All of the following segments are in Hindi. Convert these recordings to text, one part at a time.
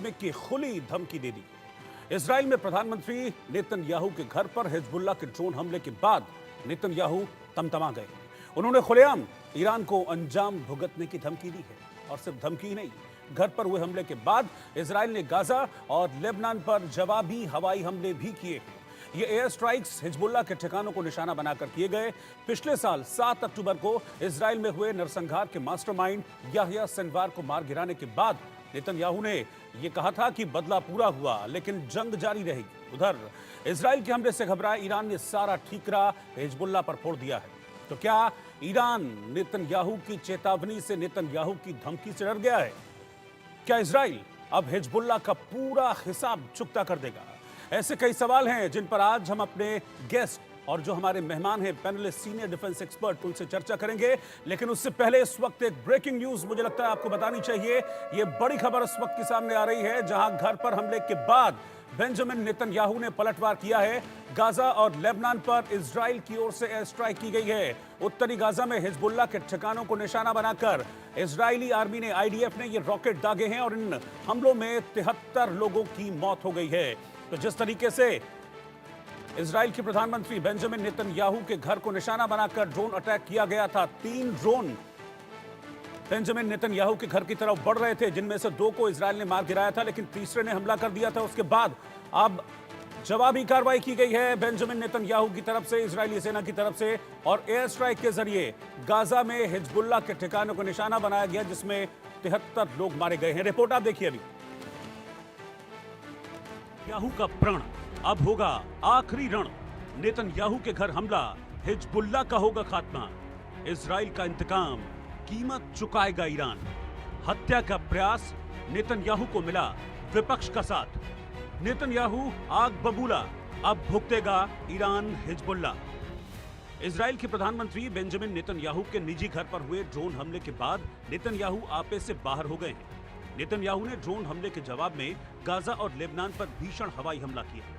में की खुली धमकी दे दी। इजराइल में प्रधानमंत्री नेतन्याहू के घर पर हिजबुल्लाह के ड्रोन हमले के बाद नेतन्याहू तमतमा गए। उन्होंने खुलेआम ईरान को अंजाम भुगतने की धमकी दी है। और सिर्फ धमकी ही नहीं, घर पर हुए हमले के बाद इजराइल ने गाजा और लेबनान पर जवाबी हवाई हमले भी किए हैं। ये एयर स्ट्राइक्स हिजबुल्लाह के ठिकानों को निशाना बनाकर किए गए। पिछले साल 7 अक्टूबर को इजराइल में हुए नरसंहार के मास्टरमाइंड याह्या सिनवार को मार गिराने के बाद नेतन्याहू ने यह कहा था कि बदला पूरा हुआ, लेकिन जंग जारी रहेगी। उधर इजराइल के हमले से घबराए ईरान ने सारा ठीकरा हिजबुल्लाह पर फोड़ दिया है। तो क्या ईरान नेतन्याहू की चेतावनी से, नेतन्याहू की धमकी से डर गया है? क्या इजराइल अब हिजबुल्लाह का पूरा हिसाब चुकता कर देगा? ऐसे कई सवाल हैं जिन पर आज हम अपने गेस्ट और जो हमारे मेहमान हैं, पैनलिस्ट, सीनियर डिफेंस एक्सपर्ट, उनसे चर्चा करेंगे। लेकिन उससे पहले इस वक्त एक ब्रेकिंग न्यूज मुझे लगता है आपको बतानी चाहिए। ये बड़ी खबर इस वक्त की सामने आ रही है, जहां घर पर हमले के बाद बेंजामिन नेतन्याहू ने पलटवार किया है। गाजा और लेबनान पर इजराइल की ओर से एयर स्ट्राइक की गई है। उत्तरी गाजा में हिजबुल्लाह के ठिकानों को निशाना बनाकर इजरायली आर्मी ने, आईडीएफ ने ये रॉकेट दागे हैं और इन हमलों में 73 लोगों की मौत हो गई है। तो जिस तरीके से इजराइल के प्रधानमंत्री बेंजामिन नेतन्याहू के घर को निशाना बनाकर ड्रोन अटैक किया गया था, 3 ड्रोन बेंजामिन नेतन्याहू के घर की तरफ बढ़ रहे थे, जिनमें से 2 को इजराइल ने मार गिराया था, लेकिन तीसरे ने हमला कर दिया था। उसके बाद अब जवाबी कार्रवाई की गई है बेंजामिन नेतन्याहू की तरफ से, इजरायली सेना की तरफ से, और एयर स्ट्राइक के जरिए गाजा में हिजबुल्लाह के ठिकानों को निशाना बनाया गया, जिसमें 73 लोग मारे गए हैं। रिपोर्ट आप देखिए। अभी नेतन्याहू का प्रण अब होगा आखिरी रण। नेतन्याहू के घर हमला, हिजबुल्लाह का होगा खात्मा। इजराइल का इंतकाम, कीमत चुकाएगा ईरान। हत्या का प्रयास, नेतन्याहू को मिला विपक्ष का साथ। नेतन्याहू आग बबूला, अब भुगतेगा ईरान हिजबुल्लाह। इजराइल के प्रधानमंत्री बेंजामिन नेतन्याहू के निजी घर पर हुए ड्रोन हमले के बाद नेतन्याहू आपे से बाहर हो गए हैं। नेतन्याहू ने ड्रोन हमले के जवाब में गाजा और लेबनान पर भीषण हवाई हमला किया।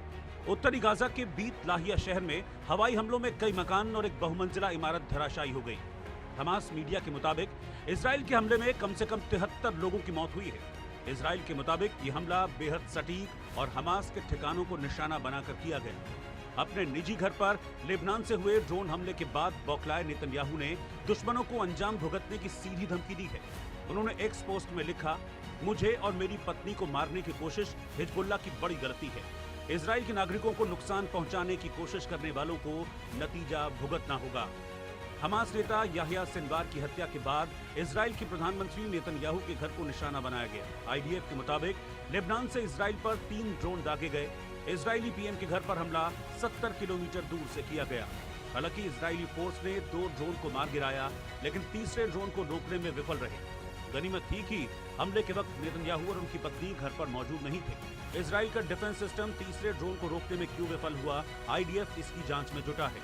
उत्तरी गाजा के बीत लाहिया शहर में हवाई हमलों में कई मकान और एक बहुमंजिला इमारत धराशायी हो गई। हमास मीडिया के मुताबिक इजराइल के हमले में कम से कम 73 लोगों की मौत हुई है। इजराइल के मुताबिक यह हमला बेहद सटीक और हमास के ठिकानों को निशाना बनाकर किया गया। अपने निजी घर पर लेबनान से हुए ड्रोन हमले के बाद बौखलाए नेतन्याहू ने दुश्मनों को अंजाम भुगतने की सीधी धमकी दी है। उन्होंने एक्स पोस्ट में लिखा, मुझे और मेरी पत्नी को मारने की कोशिश हिजबुल्लाह की बड़ी गलती है। इजराइल के नागरिकों को नुकसान पहुंचाने की कोशिश करने वालों को नतीजा भुगतना होगा। हमास नेता याह्या सिनवार की हत्या के बाद इजराइल के प्रधानमंत्री नेतन्याहू के घर को निशाना बनाया गया। आईडीएफ के मुताबिक लेबनान से इजराइल पर 3 ड्रोन दागे गए। इजरायली पीएम के घर पर हमला 70 किलोमीटर दूर से किया गया। हालांकि इजरायली फोर्स ने 2 ड्रोन को मार गिराया, लेकिन तीसरे ड्रोन को रोकने में विफल रहे। गनीमत थी कि हमले के वक्त नेतन्याहू और उनकी पत्नी घर पर मौजूद नहीं थे। इजराइल का डिफेंस सिस्टम तीसरे ड्रोन को रोकने में क्यों विफल हुआ, आईडीएफ इसकी जांच में जुटा है।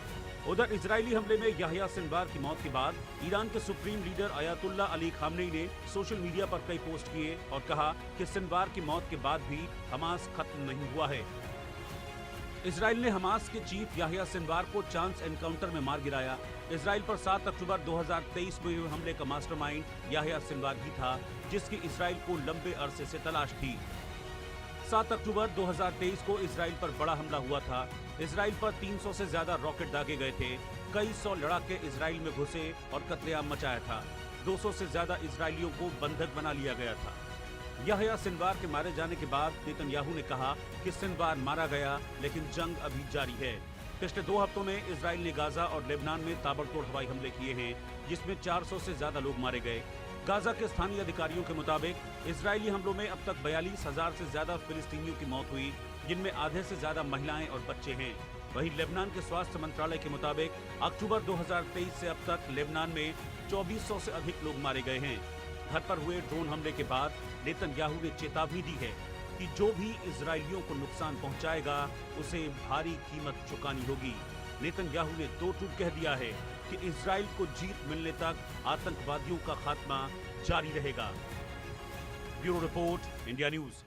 उधर इजरायली हमले में याह्या सिनवार की मौत के बाद ईरान के supreme leader Ayatollah Ali Khamenei ने सोशल मीडिया पर कई पोस्ट किए और कहा कि सिनवार की मौत के बाद भी हमास खत्म नहीं हुआ है। इजराइल ने हमास के चीफ याह्या सिनवार को चांस एनकाउंटर में मार गिराया। इजराइल पर 7 अक्टूबर 2023 में हुए हमले का मास्टरमाइंड याह्या सिनवार ही था, जिसकी इजराइल को लंबे अरसे से तलाश थी। 7 अक्टूबर 2023 को इजराइल पर बड़ा हमला हुआ था। इजराइल पर 300 से ज्यादा रॉकेट दागे गए थे। कई 100 लड़ाके इजराइल में घुसे और कत्लेआम मचाया था। 200 से ज्यादा इजरायलियों को बंधक बना लिया गया था। याह्या सिनवार के मारे जाने के बाद नेतन्याहू ने कहा कि सिनवार मारा गया, लेकिन जंग अभी जारी है। पिछले 2 हफ्तों में इजराइल ने गाजा और लेबनान में ताबड़तोड़ हवाई हमले किए हैं, जिसमें 400 से ज्यादा लोग मारे गए। गाजा के स्थानीय अधिकारियों के मुताबिक इजरायली हमलों में अब तक 42,000 से ज्यादा फिलिस्तीनियों की मौत हुई, जिनमें आधे से ज्यादा महिलाएं और बच्चे हैं। वहीं लेबनान के स्वास्थ्य मंत्रालय के मुताबिक अक्टूबर 2023 से अब तक लेबनान में 2400 से अधिक लोग मारे गए हैं। घर पर हुए ड्रोन हमले के बाद नेतन्याहू ने चेतावनी दी है कि जो भी इजरायलियों को नुकसान पहुंचाएगा, उसे भारी कीमत चुकानी होगी। नेतन्याहू ने दो टूक कह दिया है कि इजराइल को जीत मिलने तक आतंकवादियों का खात्मा जारी रहेगा। Bureau report, India news.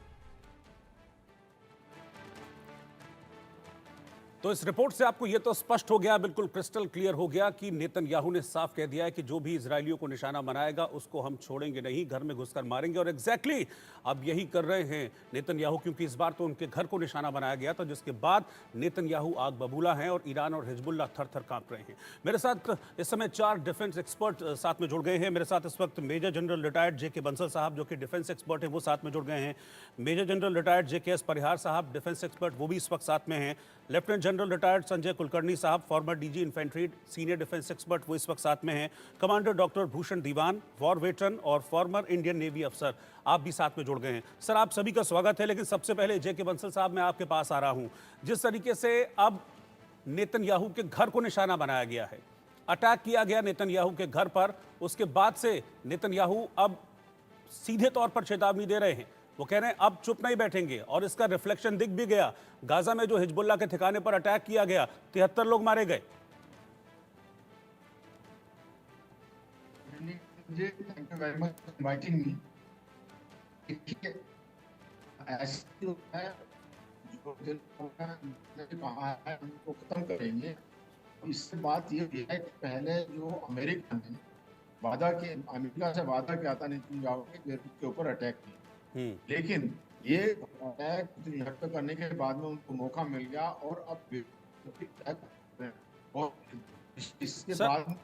तो इस रिपोर्ट से आपको ये तो स्पष्ट हो गया, बिल्कुल क्रिस्टल क्लियर हो गया कि नेतन्याहू ने साफ कह दिया है कि जो भी इजरायलियों को निशाना बनाएगा उसको हम छोड़ेंगे नहीं, घर में घुसकर मारेंगे। और एग्जैक्टली अब यही कर रहे हैं नेतन्याहू, क्योंकि इस बार तो उनके घर को निशाना बनाया गया था, जिसके बाद नेतन्याहू आग बबूला हैं और ईरान और हिजबुल्लाह थर थर कांप रहे हैं। मेरे साथ इस समय 4 डिफेंस एक्सपर्ट साथ में जुड़ गए हैं। मेरे साथ इस वक्त मेजर जनरल रिटायर्ड जेके बंसल साहब, जो कि डिफेंस एक्सपर्ट हैं, वो साथ में जुड़ गए हैं। मेजर जनरल रिटायर्ड जेके परिहार साहब, डिफेंस एक्सपर्ट, वो भी इस वक्त साथ में हैं। Lieutenant general retired Sanjay Kulkarni साहब, former DG infantry, senior defence expert, वो इस वक्त साथ में हैं। Commander doctor Bhushan Diwan, war veteran और फॉर्मर इंडियन नेवी अफसर, आप भी साथ में जुड़ गए हैं। सर, आप सभी का स्वागत है। लेकिन सबसे पहले जेके बंसल साहब, मैं आपके पास आ रहा हूं। जिस तरीके से अब नेतन्याहू के घर को निशाना बनाया गया है, अटैक किया गया नेतन्याहू के घर पर, उसके बाद से नेतन्याहू अब सीधे तौर पर चेतावनी दे रहे हैं। वो कह रहे हैं अब चुप नहीं बैठेंगे, और इसका रिफ्लेक्शन दिख भी गया। गाजा में जो हिजबुल्लाह के ठिकाने पर अटैक किया गया, 73 लोग मारे गए। Thank you very much for inviting me. ऐसे जो है जो कहा है उनको खत्म करेंगे। इससे बात ये है कि पहले जो अमेरिका ने अमेरिका से वादा किया था नेतन्याहू के ऊपर अटैक किया, लेकिन ये अटैक करने के बाद में उनको मौका मिल गया और अब और इसके बाद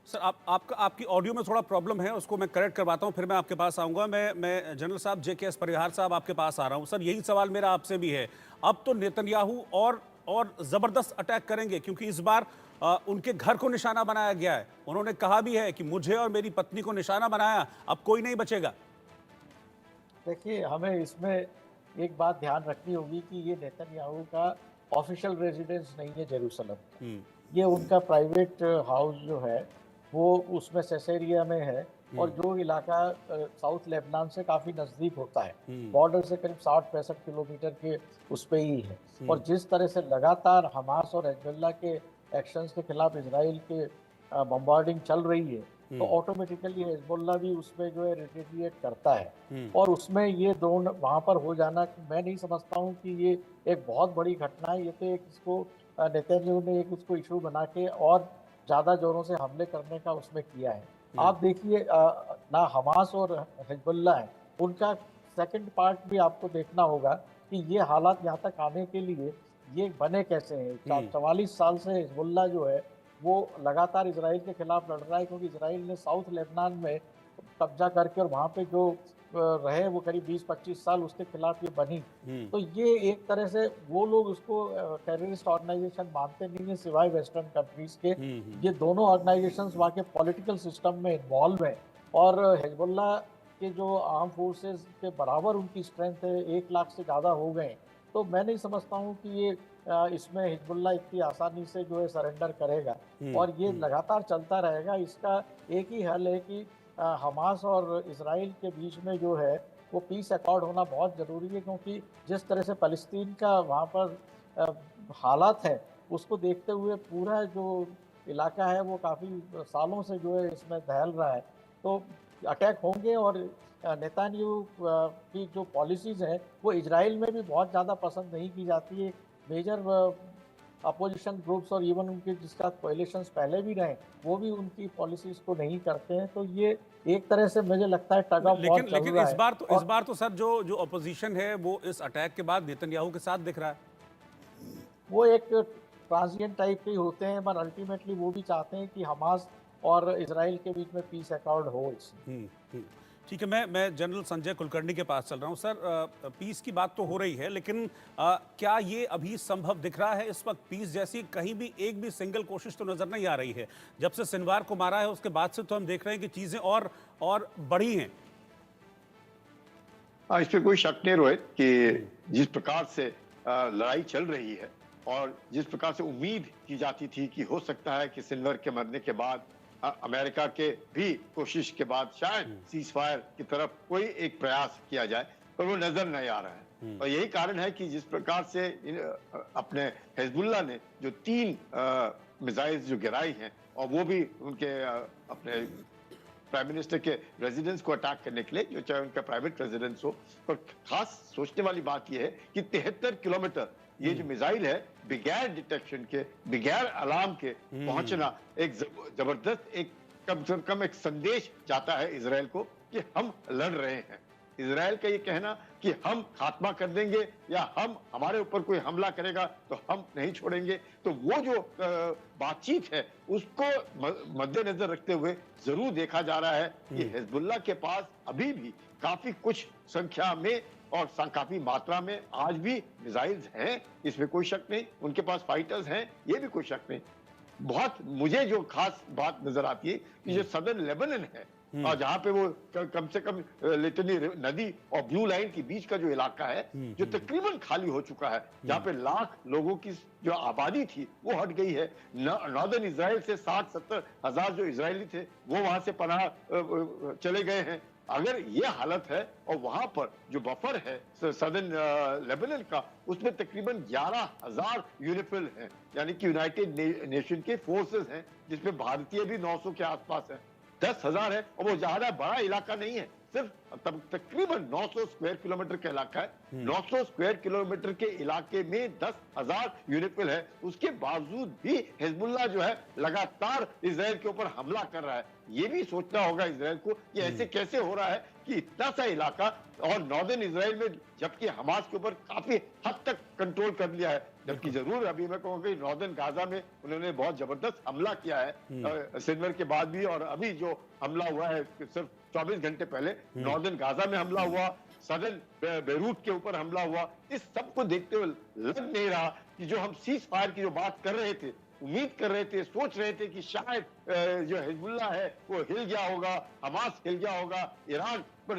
सर, आपकी ऑडियो में थोड़ा प्रॉब्लम है, उसको मैं करेक्ट करवाता हूं, फिर मैं आपके पास आऊंगा। मैं जनरल साहब जेके परिहार साहब आपके पास आ रहा हूं। सर, यही सवाल मेरा आपसे भी है। अब तो नेतन्याहू और जबरदस्त अटैक करेंगे, क्योंकि इस बार उनके घर को निशाना बनाया गया है। उन्होंने कहा भी है कि मुझे और मेरी पत्नी को निशाना बनाया, अब कोई नहीं बचेगा। देखिए, हमें इसमें एक बात ध्यान रखनी होगी कि ये नेतन्याहू का ऑफिशियल रेजिडेंस नहीं है जेरूसलम। ये उनका प्राइवेट हाउस जो है वो उसमें सेसेरिया में है, और जो इलाका साउथ लेबनान से काफ़ी नज़दीक होता है, बॉर्डर से करीब 60-65 किलोमीटर के उस पे ही है। और जिस तरह से लगातार हमास और हिजबुल्लाह के एक्शंस के खिलाफ इजराइल के बम्बार्डिंग चल रही है, तो ऑटोमेटिकली हिजबुल्लाह भी उसमें जो है रिटेलिएट करता है। और उसमें ये दोनों वहाँ पर हो जाना, मैं नहीं समझता हूँ कि ये एक बहुत बड़ी घटना है। ये तो एक इसको नेतन्याहू ने एक उसको इशू बना के और ज़्यादा जोरों से हमले करने का उसमें किया है। आप देखिए, ना हमास और हिजबुल्लाह है, उनका सेकंड पार्ट भी आपको देखना होगा कि ये हालात यहाँ तक आने के लिए ये बने कैसे हैं। 44 साल से हिजबुल्लाह जो है वो लगातार इजराइल के खिलाफ लड़ रहा है, क्योंकि इजराइल ने साउथ लेबनान में कब्जा करके और वहाँ पे जो रहे वो करीब 20-25 साल उसके खिलाफ ये बनी। तो ये एक तरह से वो लोग उसको टेररिस्ट ऑर्गेनाइजेशन मानते नहीं है सिवाय वेस्टर्न कंट्रीज के। ये दोनों ऑर्गेनाइजेशंस वहाँ के पॉलिटिकल सिस्टम में इन्वॉल्व हैं, और हिजबुल्लाह के जो आर्म फोर्सेस के बराबर उनकी स्ट्रेंथ है, 1 लाख से ज़्यादा हो गए। तो मैं नहीं समझता हूँ कि ये इसमें हिजबुल्लाह इतनी आसानी से जो है सरेंडर करेगा, और ये लगातार चलता रहेगा। इसका एक ही हल है कि हमास और इजराइल के बीच में जो है वो पीस अकॉर्ड होना बहुत ज़रूरी है, क्योंकि जिस तरह से फ़लस्तीन का वहाँ पर हालात है उसको देखते हुए पूरा जो इलाका है वो काफ़ी सालों से जो है इसमें दहल रहा है। तो अटैक होंगे, और नेतन्याहू की जो पॉलिसीज़ हैं वो इजराइल में भी बहुत ज़्यादा पसंद नहीं की जाती है। मेजर अपोजिशन ग्रुप्स और इवन उनके जिसका कोएलिशंस पहले भी रहे, वो भी उनकी पॉलिसीज को नहीं करते हैं। तो ये एक तरह से मुझे लगता है टग ऑफ वॉर चल रहा है। लेकिन इस बार तो सर जो अपोजिशन है वो इस अटैक के बाद नेतन्याहू के साथ दिख रहा है। वो एक ट्रांजिएंट टाइप के होते हैं, पर अल्टीमेटली वो भी चाहते हैं कि हमास और इजराइल के बीच में पीस अकॉर्ड हो। ठीक है, मैं जनरल संजय कुलकर्णी के पास चल रहा हूं। सर, पीस की बात तो हो रही है, लेकिन क्या ये अभी संभव दिख रहा है इस वक्त? पीस जैसी कहीं भी एक भी सिंगल कोशिश तो नजर नहीं आ रही है। जब से सिनवार को मारा है उसके बाद से तो हम देख रहे हैं कि चीजें और बढ़ी हैं। इस पर कोई शक नहीं रोहित कि जिस प्रकार से लड़ाई चल रही है और जिस प्रकार से उम्मीद की जाती थी कि हो सकता है कि सिल्वर के मरने के बाद अमेरिका के भी कोशिश के बाद शायद सीज फायर की तरफ कोई एक प्रयास किया जाए, पर वो नजर नहीं आ रहा है। और यही कारण है कि जिस प्रकार से अपने हिजबुल्लाह ने जो 3 मिसाइल्स जो गिराई हैं, और वो भी उनके अपने प्राइम मिनिस्टर के रेजिडेंस को अटैक करने के लिए, जो चाहे उनका प्राइवेट रेजिडेंस हो। पर खास सोचने वाली बात यह है कि 73 किलोमीटर ये जो मिसाइल है बगैर डिटेक्शन के, बगैर अलार्म के पहुंचना एक जबरदस्त, एक कम से कम एक संदेश जाता है इजराइल को कि हम लड़ रहे हैं। इजराइल का ये कहना कि हम खात्मा कर देंगे या हम हमारे ऊपर कोई हमला करेगा तो हम नहीं छोड़ेंगे, तो वो जो बातचीत है उसको मद्देनजर रखते हुए जरूर देखा जा रहा है कि हिजबुल्लाह के पास अभी भी काफी कुछ संख्या में और काफी मात्रा में आज भी मिसाइल्स हैं, इसमें कोई शक नहीं। उनके पास फाइटर्स हैं, ये भी कोई शक नहीं। बहुत मुझे जो खास बात नजर आती है कि जो सदर्न लेबनान है और जहां पे वो कम से कम लिटनी नदी और ब्लू लाइन के बीच का जो इलाका है जो तकरीबन खाली हो चुका है, जहां पे लाख लोगों की जो आबादी थी वो हट गई है। नॉर्दर्न इजराइल से 60-70 हजार जो इजरायली थे वो वहां से पनाह चले गए हैं। अगर ये हालत है और वहां पर जो बफर है सदर्न लेबनान का, उसमें तकरीबन 11,000 यूनिफिल हैं, यानी कि यूनाइटेड नेशन के फोर्सेस हैं, जिसमें भारतीय भी 900 के आसपास है। 10,000 है और वो ज्यादा बड़ा इलाका नहीं है, सिर्फ तकरीबन 900 स्क्वायर किलोमीटर का इलाका है। 900 स्क्वायर किलोमीटर के इलाके में 10,000 यूनिफिल है। उसके बावजूद भी हिजबुल्लाह जो है लगातार इजराइल के ऊपर हमला कर रहा है। ये भी सोचना होगा इजराइल को कि ऐसे कैसे हो रहा है कि इतना सा इलाका और नॉर्दर्न इजराइल में, जबकि हमास के ऊपर काफी हद तक कंट्रोल कर लिया है, जबकि जरूर अभी मैं कहूँगा कि नॉर्दर्न गाजा में उन्होंने बहुत जबरदस्त हमला किया है सिनवर के बाद भी, और अभी जो हमला हुआ है सिर्फ 24 घंटे पहले नॉर्दर्न गाजा में हमला हुआ, सदर्न बेरूत के ऊपर हमला हुआ। इस सब को देखते हुए लग नहीं रहा कि जो हम सीज फायर की जो बात कर रहे थे, उम्मीद कर रहे थे, सोच रहे थे कि शायद जो हिजबुल्लाह है वो हिल गया होगा, हमास हिल गया होगा, ईरान पर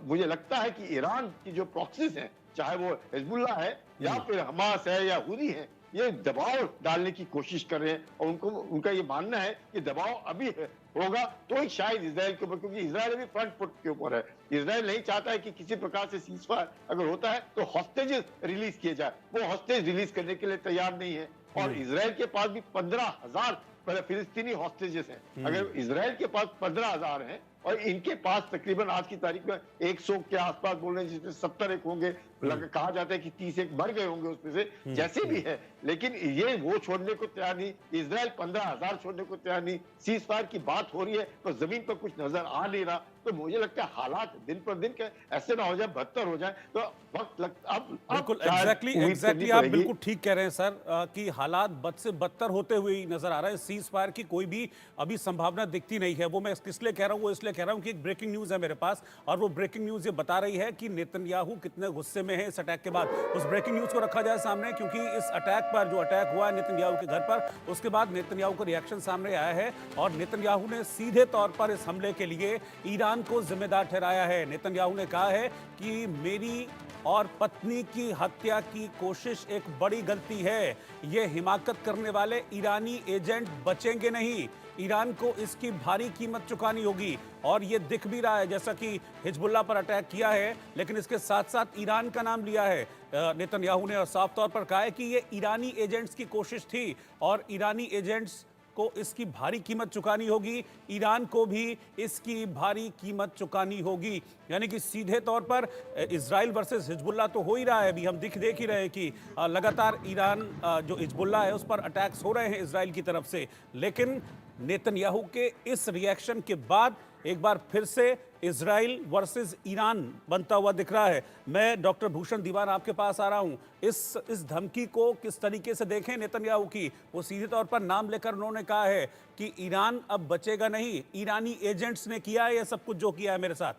मुझे लगता है कि ईरान की जो प्रॉक्सीज हैं, चाहे वो हिजबुल्लाह है या फिर हमास है या हुदी है, ये दबाव डालने की कोशिश कर रहे हैं और उनका ये मानना है कि दबाव अभी होगा तो ही शायद इजराइल के ऊपर, क्योंकि इजराइल अभी फ्रंट फुट के ऊपर है। इजराइल नहीं चाहता है कि किसी प्रकार से सीजफायर अगर होता है तो हॉस्टेजेस रिलीज किए जाए, वो हॉस्टेज रिलीज करने के लिए तैयार नहीं है। और इजराइल के पास भी 15,000 फिलिस्तीनी हॉस्टेजेस हैं। अगर इजराइल के पास 15,000 हैं और इनके पास तकरीबन आज की तारीख में 100 के आसपास बोल रहे हैं, जिसमें 70 एक होंगे, कहा जाता है कि 30 एक मर गए होंगे उसमें से, जैसे भी है, लेकिन ये वो छोड़ने को तैयार नहीं। इजराइल 15,000 छोड़ने को तैयार नहीं। सीज फायर की बात हो रही है तो जमीन पर कुछ नजर आ नहीं रहा। तो मुझे लगता है हालात दिन पर दिन के ऐसे ना हो जाए, बदतर हो जाए, तो वक्त लगता अब बिल्कुल एग्जैक्टली आप बिल्कुल ठीक कह रहे हैं सर कि हालात बद से बदतर होते हुए नजर आ रहे हैं। सीज फायर की कोई भी अभी संभावना दिखती नहीं है। वो मैं इसलिए कह रहा हूँ, वो इसलिए कह रहा हूँ कि एक ब्रेकिंग न्यूज है मेरे पास, और वो ब्रेकिंग न्यूज ये बता रही है कि नेतन्याहू कितने गुस्से में है इस अटैक के बाद। उस ब्रेकिंग न्यूज को रखा जाए सामने, क्योंकि इस अटैक पर, जो अटैक हुआ है नेतन्याहू के घर पर, उसके बाद नेतन्याहू का रिएक्शन सामने आया है और नेतन्याहू ने सीधे तौर पर इस हमले के लिए ईरान को जिम्मेदार ठहराया है। नेतन्याहू ने कहा है कि मेरी और पत्नी की हत्या की कोशिश एक बड़ी गलती है। ये हिमाकत करने वाले ईरानी एजेंट बचेंगे नहीं। ईरान को इसकी भारी कीमत चुकानी होगी। और ये दिख भी रहा है, जैसा कि हिजबुल्लाह पर अटैक किया है, लेकिन इसके साथ साथ ईरान का नाम लिया है नेतन्याहू ने, और साफ तौर पर कहा है कि ये ईरानी एजेंट्स की कोशिश थी और ईरानी एजेंट्स को इसकी भारी कीमत चुकानी होगी। ईरान को भी इसकी भारी कीमत चुकानी होगी। यानी कि सीधे तौर पर इजराइल वर्सेस हिजबुल्लाह तो हो ही रहा है। अभी हम देख ही रहे हैं कि लगातार ईरान जो हिजबुल्लाह है उस पर अटैक्स हो रहे हैं इजराइल की तरफ से। लेकिन नेतन्याहू के इस रिएक्शन के बाद एक बार फिर से इजराइल वर्सेस ईरान बनता हुआ दिख रहा है। मैं डॉक्टर भूषण दीवान आपके पास आ रहा हूं। इस धमकी को किस तरीके से देखें नेतन्याहू की? वो सीधे तौर पर नाम लेकर उन्होंने कहा है कि ईरान अब बचेगा नहीं, ईरानी एजेंट्स ने किया है ये सब कुछ जो किया है मेरे साथ।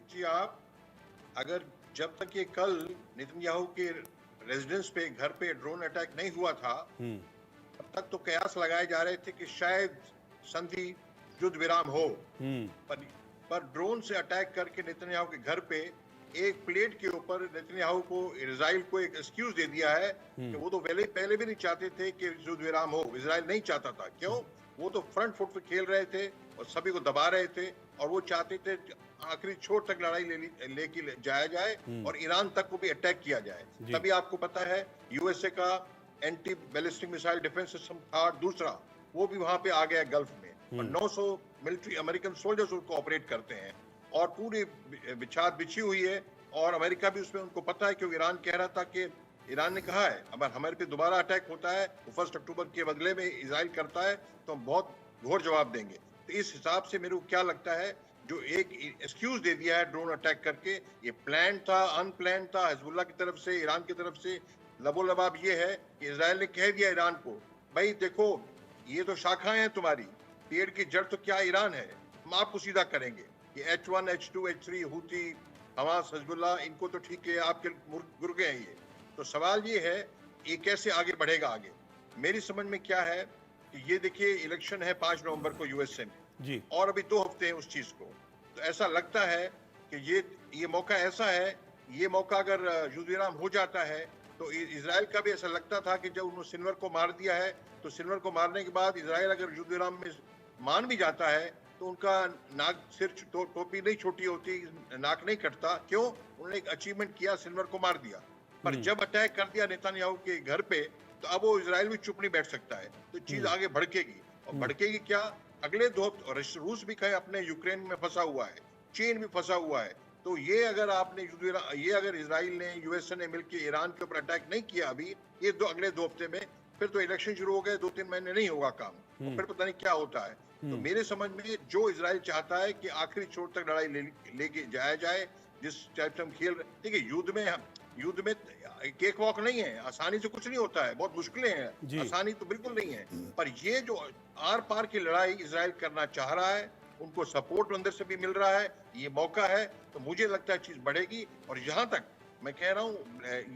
जी, आप अगर जब तक ये कल नेतन्याहू के रेजिडेंस पे, घर पे ड्रोन अटैक नहीं हुआ था, तब तक तो कयास लगाए जा रहे थे कि शायद संधि युद्ध विराम हो। पर ड्रोन से अटैक करके नेतन्याहू के घर पे एक प्लेट के ऊपर नेतन्याहू को, इजराइल को एक एक्सक्यूज दे दिया है कि वो तो पहले भी नहीं चाहते थे कि युद्ध विराम हो। इजराइल नहीं चाहता था। क्यों? वो तो फ्रंट फुट पे खेल रहे थे और सभी को दबा रहे थे, और वो चाहते थे आखिरी छोर तक लड़ाई लेके जाया जाए और ईरान तक को भी अटैक किया जाए। तभी आपको पता है यूएसए का anti ballistic missile defence system था, दूसरा वो भी वहां पे आ गया गल्फ में, और 900 मिलिट्री अमेरिकन सोल्जर्स उसको ऑपरेट करते हैं, और पूरी बिछात बिछी हुई है, और अमेरिका भी उसमें, उनको पता है, क्योंकि ईरान कह रहा था कि ईरान ने कहा है अगर हमारे पे दोबारा अटैक होता है, वो 1 अक्टूबर के बदले में इजराइल करता है, तो हम बहुत घोर जवाब देंगे। तो इस हिसाब से मेरे को क्या लगता है, जो एक एक्सक्यूज दे दिया है ड्रोन अटैक करके, ये प्लान था, अनप्लान था, हिजबुल्लाह की तरफ से, ईरान की तरफ से। लबोलबाब ये है कि इजराइल ने कह दिया ईरान को, भाई देखो ये तो शाखाएं हैं तुम्हारी, पेड़ की जड़ तो क्या ईरान है, हम आपको सीधा करेंगे। ये H1, H2, H3, Houthi, Hamas, Hezbollah, इनको तो ठीक है, आपके गुर्गे हैं ये। तो सवाल ये है ये कैसे आगे बढ़ेगा। आगे मेरी समझ में क्या है कि ये देखिए इलेक्शन है 5 नवंबर को यूएसए में जी, और अभी 2 हफ्ते हैं उस चीज को। तो ऐसा लगता है कि ये मौका ऐसा है, ये मौका अगर युद्धविराम हो जाता है तो इजराइल का भी ऐसा लगता था कि जब उन्होंने सिनवर को मार दिया है, तो सिनवर को मारने के बाद इजराइल अगर युद्धविराम में मान भी जाता है तो उनका नाक, सिर, टोपी नहीं छोटी होती, नाक नहीं कटता। क्यों? उन्होंने एक अचीवमेंट किया, सिनवर को मार दिया। पर जब अटैक कर दिया नेतन्याहू के घर पे, तो अब वो इजराइल भी चुप नहीं बैठ सकता है, तो चीज आगे भड़केगी। और भड़केगी क्या, अगले 2 हफ्ते रूस भी कहे अपने यूक्रेन में फंसा हुआ है, चीन भी फंसा हुआ है। तो ये अगर आपने ये अगर इजराइल ने, यूएसए ने मिलकर ईरान के ऊपर अटैक नहीं किया अभी, ये अगले 2 हफ्ते में, फिर तो इलेक्शन शुरू हो गए, 2-3 महीने नहीं होगा काम, और फिर पता नहीं क्या होता है। तो मेरे समझ में जो इजराइल चाहता है कि आखिरी छोर तक लड़ाई लेके जाया जाए, जिस टाइप से हम खेल रहे, देखिए युद्ध में केक वॉक नहीं है, आसानी से कुछ नहीं होता है, बहुत मुश्किलें हैं, आसानी तो बिल्कुल नहीं है। पर ये जो आर पार की लड़ाई इजराइल करना चाह रहा है, उनको सपोर्ट अंदर से भी मिल रहा है, ये मौका है, तो मुझे लगता है चीज बढ़ेगी। और यहाँ तक मैं कह रहा हूँ,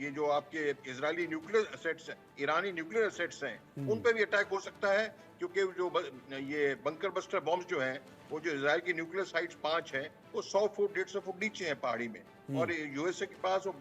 ये जो आपके इजरायली न्यूक्लियर असेट्स हैं, ईरानी न्यूक्लियर असेट्स हैं, उन पे भी अटैक हो सकता है, क्योंकि जो ये बंकर बस्टर बॉम्ब्स जो हैं, वो जो इजराइल की न्यूक्लियर साइट्स 5 हैं, वो 100 फुट 150 फुट नीचे हैं पहाड़ी में, और यूएसए के पास वो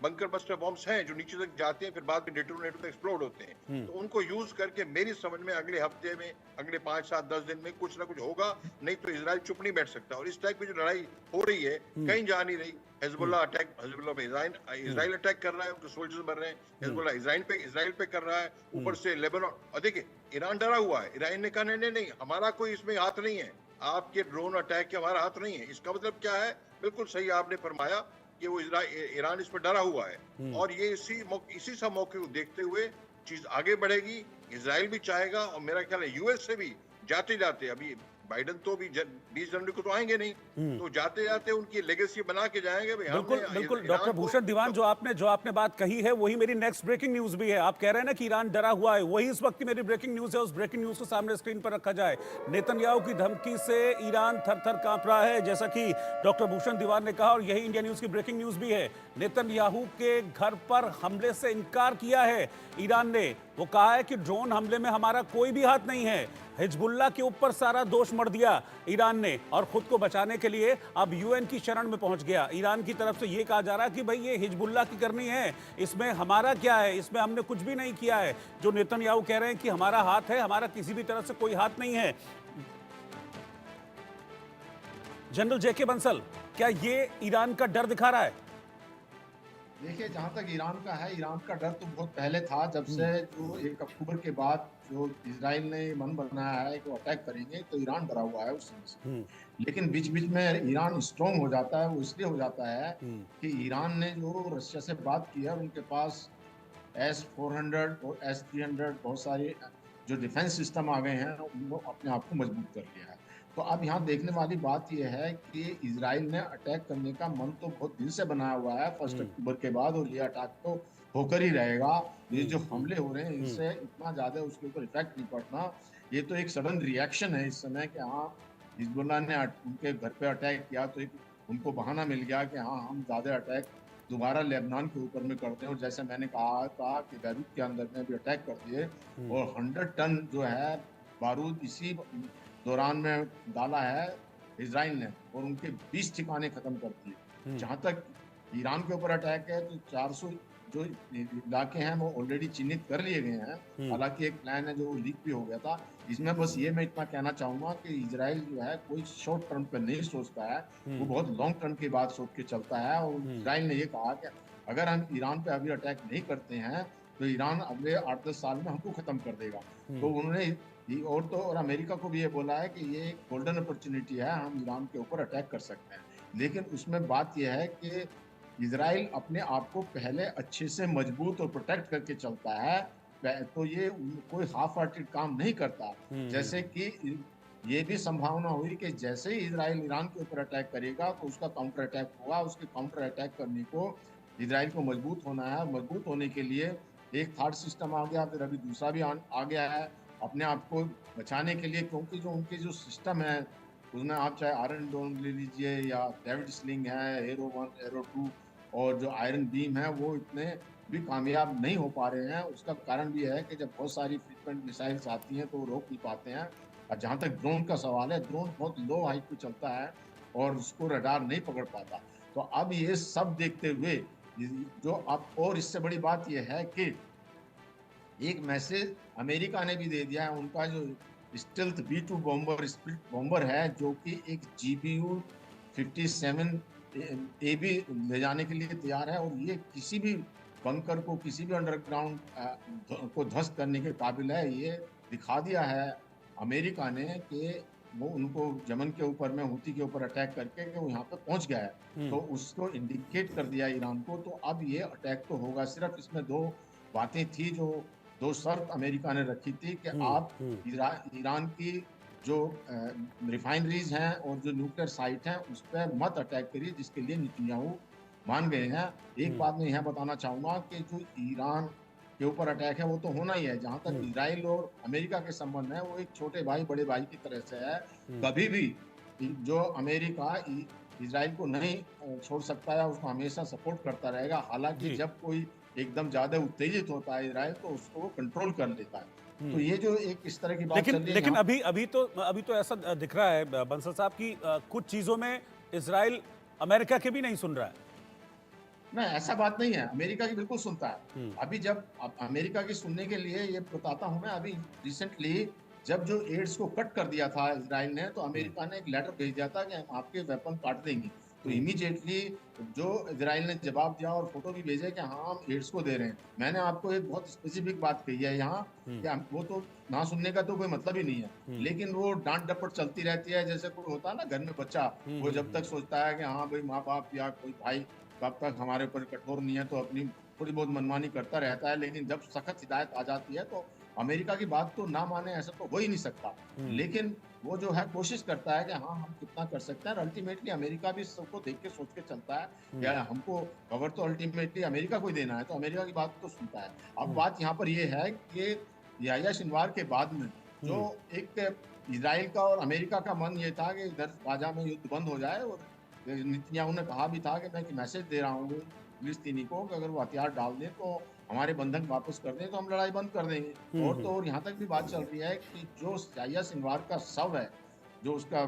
बंकर बस्टर बॉम्ब्स हैं जो नीचे तक जाते हैं, फिर बाद में डेटोनेटर में एक्सप्लोड होते हैं। तो उनको यूज करके मेरी समझ में अगले हफ्ते में, अगले 5, 7, 10 दिन में कुछ ना कुछ होगा, नहीं तो इजराइल चुप नहीं बैठ सकता। और इस टाइप की जो लड़ाई हो रही है कहीं जा नहीं रही। हिजबुल्लाह पे इजराइल अटैक कर रहा है, उनके सोल्जर्स मर रहे हैं, हिजबुल्लाह इजराइल पे कर रहा है, ऊपर से लेबनान। और देखिए ईरान डरा हुआ है, ईरान ने कहा नहीं, हमारा कोई इसमें हाथ नहीं है, आपके ड्रोन अटैक के हमारा हाथ नहीं है। इसका मतलब क्या है, बिल्कुल सही आपने फरमाया कि वो ईरान इस पर डरा हुआ है, और ये इसी सब मौके को देखते हुए चीज आगे बढ़ेगी। इजराइल भी चाहेगा, और मेरा ख्याल है यूएस से भी जाते जाते, अभी बाइडन तो भी 20 जनवरी को तो आएंगे नहीं, तो जाते जाते उनकी लेगेसी बना के जाएंगे। बिल्कुल डॉक्टर भूषण दीवान, जो आपने बात कही है वही मेरी नेक्स्ट ब्रेकिंग न्यूज भी है। आप कह रहे हैं ना कि ईरान डरा हुआ है, वही इस वक्त की मेरी ब्रेकिंग न्यूज है। उस ब्रेकिंग न्यूज को सामने स्क्रीन पर रखा जाए। नेतन्याहू की धमकी से ईरान थर-थर कांप रहा है, जैसा कि डॉक्टर भूषण दीवान ने कहा, और यही इंडिया न्यूज की ब्रेकिंग न्यूज भी है। नेतन्याहू के घर पर हमले से इनकार किया है ईरान ने। वो कहा है कि ड्रोन हमले में हमारा कोई भी हाथ नहीं है, हिजबुल्लाह के ऊपर सारा दोष मढ़ दिया ईरान ने, और खुद को बचाने के लिए अब यूएन की शरण में पहुंच गया। ईरान की तरफ से यह कहा जा रहा है कि भाई ये हिजबुल्लाह की करनी है, इसमें हमारा क्या है, इसमें हमने कुछ भी नहीं किया है। जो नेतन्याहू कह रहे हैं कि हमारा हाथ है, हमारा किसी भी तरह से कोई हाथ नहीं है। जनरल जेके बंसल, क्या ये ईरान का डर दिखा रहा है? देखिए, जहां तक ईरान का है, ईरान का डर तो बहुत पहले था, जब से जो 1 अक्टूबर के बाद जो इजराइल ने मन बनाया है कि वो अटैक करेंगे, तो ईरान डरा हुआ है उस समय से। लेकिन बीच बीच में ईरान स्ट्रॉन्ग हो जाता है। वो इसलिए हो जाता है कि ईरान ने जो रशिया से बात की है, उनके पास S-400 और S-300 बहुत सारे जो डिफेंस सिस्टम आ गए हैं, उनको अपने आप को मजबूत कर लिया है। तो अब यहाँ देखने वाली बात यह है कि इजराइल ने अटैक करने का मन तो बहुत दिन से बनाया हुआ है 1 अक्टूबर के बाद, और ये अटैक तो होकर ही रहेगा। ये जो हमले हो रहे हैं, इससे इतना ज्यादा उसके ऊपर इफेक्ट नहीं पड़ना। ये तो एक सडन रिएक्शन है इस समय कि हाँ, हिजबुल्लाह ने उनके घर पे अटैक किया, तो एक उनको बहाना मिल गया कि हाँ, हम ज्यादा अटैक दोबारा लेबनान के ऊपर में करते हैं। और जैसे मैंने कहा था कि बैरूत के अंदर में भी अटैक कर दिए, और 100 टन जो है बारूद इसी दौरान में डाला है इजराइल ने, और उनके 20 ठिकाने खत्म कर दिए। जहां तक ईरान के ऊपर अटैक है, तो 400 जो इलाके हैं वो ऑलरेडी चिन्हित कर लिए गए हैं। हालांकि एक प्लान है जो लीक भी हो गया था। इसमें बस ये मैं इतना कहना चाहूंगा कि इजराइल जो है कोई शॉर्ट टर्म पे नहीं सोचता है, वो बहुत लॉन्ग टर्म की बात सोच के चलता है। और इजराइल ने ये कहा कि अगर हम ईरान पे अभी अटैक नहीं करते हैं, तो ईरान अगले 8-10 साल में हमको खत्म कर देगा। तो उन्होंने और अमेरिका को भी ये बोला है कि ये एक गोल्डन अपॉर्चुनिटी है, हम ईरान के ऊपर अटैक कर सकते हैं। लेकिन उसमें बात यह है कि इजराइल अपने आप को पहले अच्छे से मजबूत और प्रोटेक्ट करके चलता है, तो ये कोई हाफ हार्टेड काम नहीं करता। जैसे कि ये भी संभावना हुई कि जैसे ही इजराइल ईरान के ऊपर अटैक करेगा तो उसका काउंटर अटैक होगा। उसके काउंटर अटैक करने को इजराइल को मजबूत होना है। मजबूत होने के लिए एक थर्ड सिस्टम आ गया, फिर अभी दूसरा भी आ गया है अपने आप को बचाने के लिए, क्योंकि जो उनके जो सिस्टम है उसमें आप चाहे आयरन डोम ले लीजिए या डेविड स्लिंग है, एरो 1, एरो 2 और जो आयरन बीम है वो इतने भी कामयाब नहीं हो पा रहे हैं। उसका कारण भी है कि जब बहुत सारी फ्रीक्वेंट मिसाइल्स आती हैं तो वो रोक नहीं पाते हैं। और जहाँ तक ड्रोन का सवाल है, ड्रोन बहुत लो हाइट पे चलता है और उसको रडार नहीं पकड़ पाता। तो अब ये सब देखते हुए जो अब और इससे बड़ी बात ये है कि एक मैसेज अमेरिका ने भी दे दिया है। उनका जो stealth B-2 bomber split bomber है जो कि एक GBU 57 ए भी ले जाने के लिए तैयार है और ये किसी भी बंकर को, किसी भी अंडरग्राउंड को ध्वस्त करने के काबिल है। ये दिखा दिया है अमेरिका ने कि वो उनको यमन के ऊपर में हूती के ऊपर अटैक करके कि वो यहाँ पे पहुंच गया है, तो उसको इंडिकेट कर दिया ईरान को। तो अब ये अटैक तो होगा। सिर्फ इसमें दो बातें थी, जो दो शर्त अमेरिका ने रखी थी कि आप ईरान की जो रिफाइनरीज हैं और जो न्यूक्लियर साइट हैं उस पर मत अटैक करिए, जिसके लिए नेतन्याहू मान गए हैं। एक बात मैं यहाँ बताना चाहूंगा कि जो ईरान के ऊपर अटैक है वो तो होना ही है। जहां तक इजराइल और अमेरिका के संबंध है वो एक छोटे भाई बड़े भाई की तरह से है। कभी भी जो अमेरिका इजराइल को नहीं छोड़ सकता है, उसको हमेशा सपोर्ट करता रहेगा। हालांकि जब कोई एकदम ज्यादा उत्तेजित होता है इजराइल तो उसको कंट्रोल कर लेता है। तो ये जो एक इस तरह की बात चल रही है, लेकिन अभी तो ऐसा दिख रहा है बंसल साहब की कुछ चीजों में इजराइल अमेरिका के भी नहीं सुन रहा है। नहीं, ऐसा बात नहीं है, अमेरिका की बिल्कुल सुनता है। अभी जब अमेरिका की सुनने के लिए ये बताता हूं मैं, अभी रिसेंटली जब जो एड्स को कट कर दिया था इजराइल ने, तो अमेरिका ने एक लेटर भेज दिया था कि हम आपके वेपन काट देंगे। तो इमीडिएटली जो इजराइल ने जवाब दिया और फोटो भी भेजे कि हाँ हम एड्स को दे रहे हैं। मैंने आपको एक बहुत स्पेसिफिक बात कही है यहाँ कि वो तो ना सुनने का तो कोई मतलब ही नहीं है, लेकिन वो डांट डपट चलती रहती है। जैसे कोई होता है ना घर में बच्चा, वो जब तक सोचता है कि हाँ भाई माँ बाप या कोई भाई कब तक हमारे ऊपर कठोर नहीं है, तो अपनी थोड़ी बहुत मनमानी करता रहता है। लेकिन जब सख्त हिदायत आ जाती है तो अमेरिका की बात तो ना माने ऐसा तो हो ही नहीं सकता। लेकिन वो जो है कोशिश करता है कि हाँ हम कितना कर सकते हैं। अल्टीमेटली अमेरिका भी सबको देख के सोच के चलता है या हमको कवर तो अल्टीमेटली अमेरिका को ही देना है, तो अमेरिका की बात तो सुनता है। अब बात यहाँ पर ये है कि याह्या सिनवार के बाद में जो एक इजराइल का और अमेरिका का मन ये था कि इधर गाजा में युद्ध बंद हो जाए, और नेतन्याहू ने कहा भी था कि मैं एक मैसेज दे रहा हूँ फिलिस्तीनी को कि अगर वो हथियार डाल दें तो हमारे बंधक वापस कर दें तो हम लड़ाई बंद कर देंगे। और तो और यहाँ तक भी बात चल रही है कि जो याह्या सिनवार का शव है, जो उसका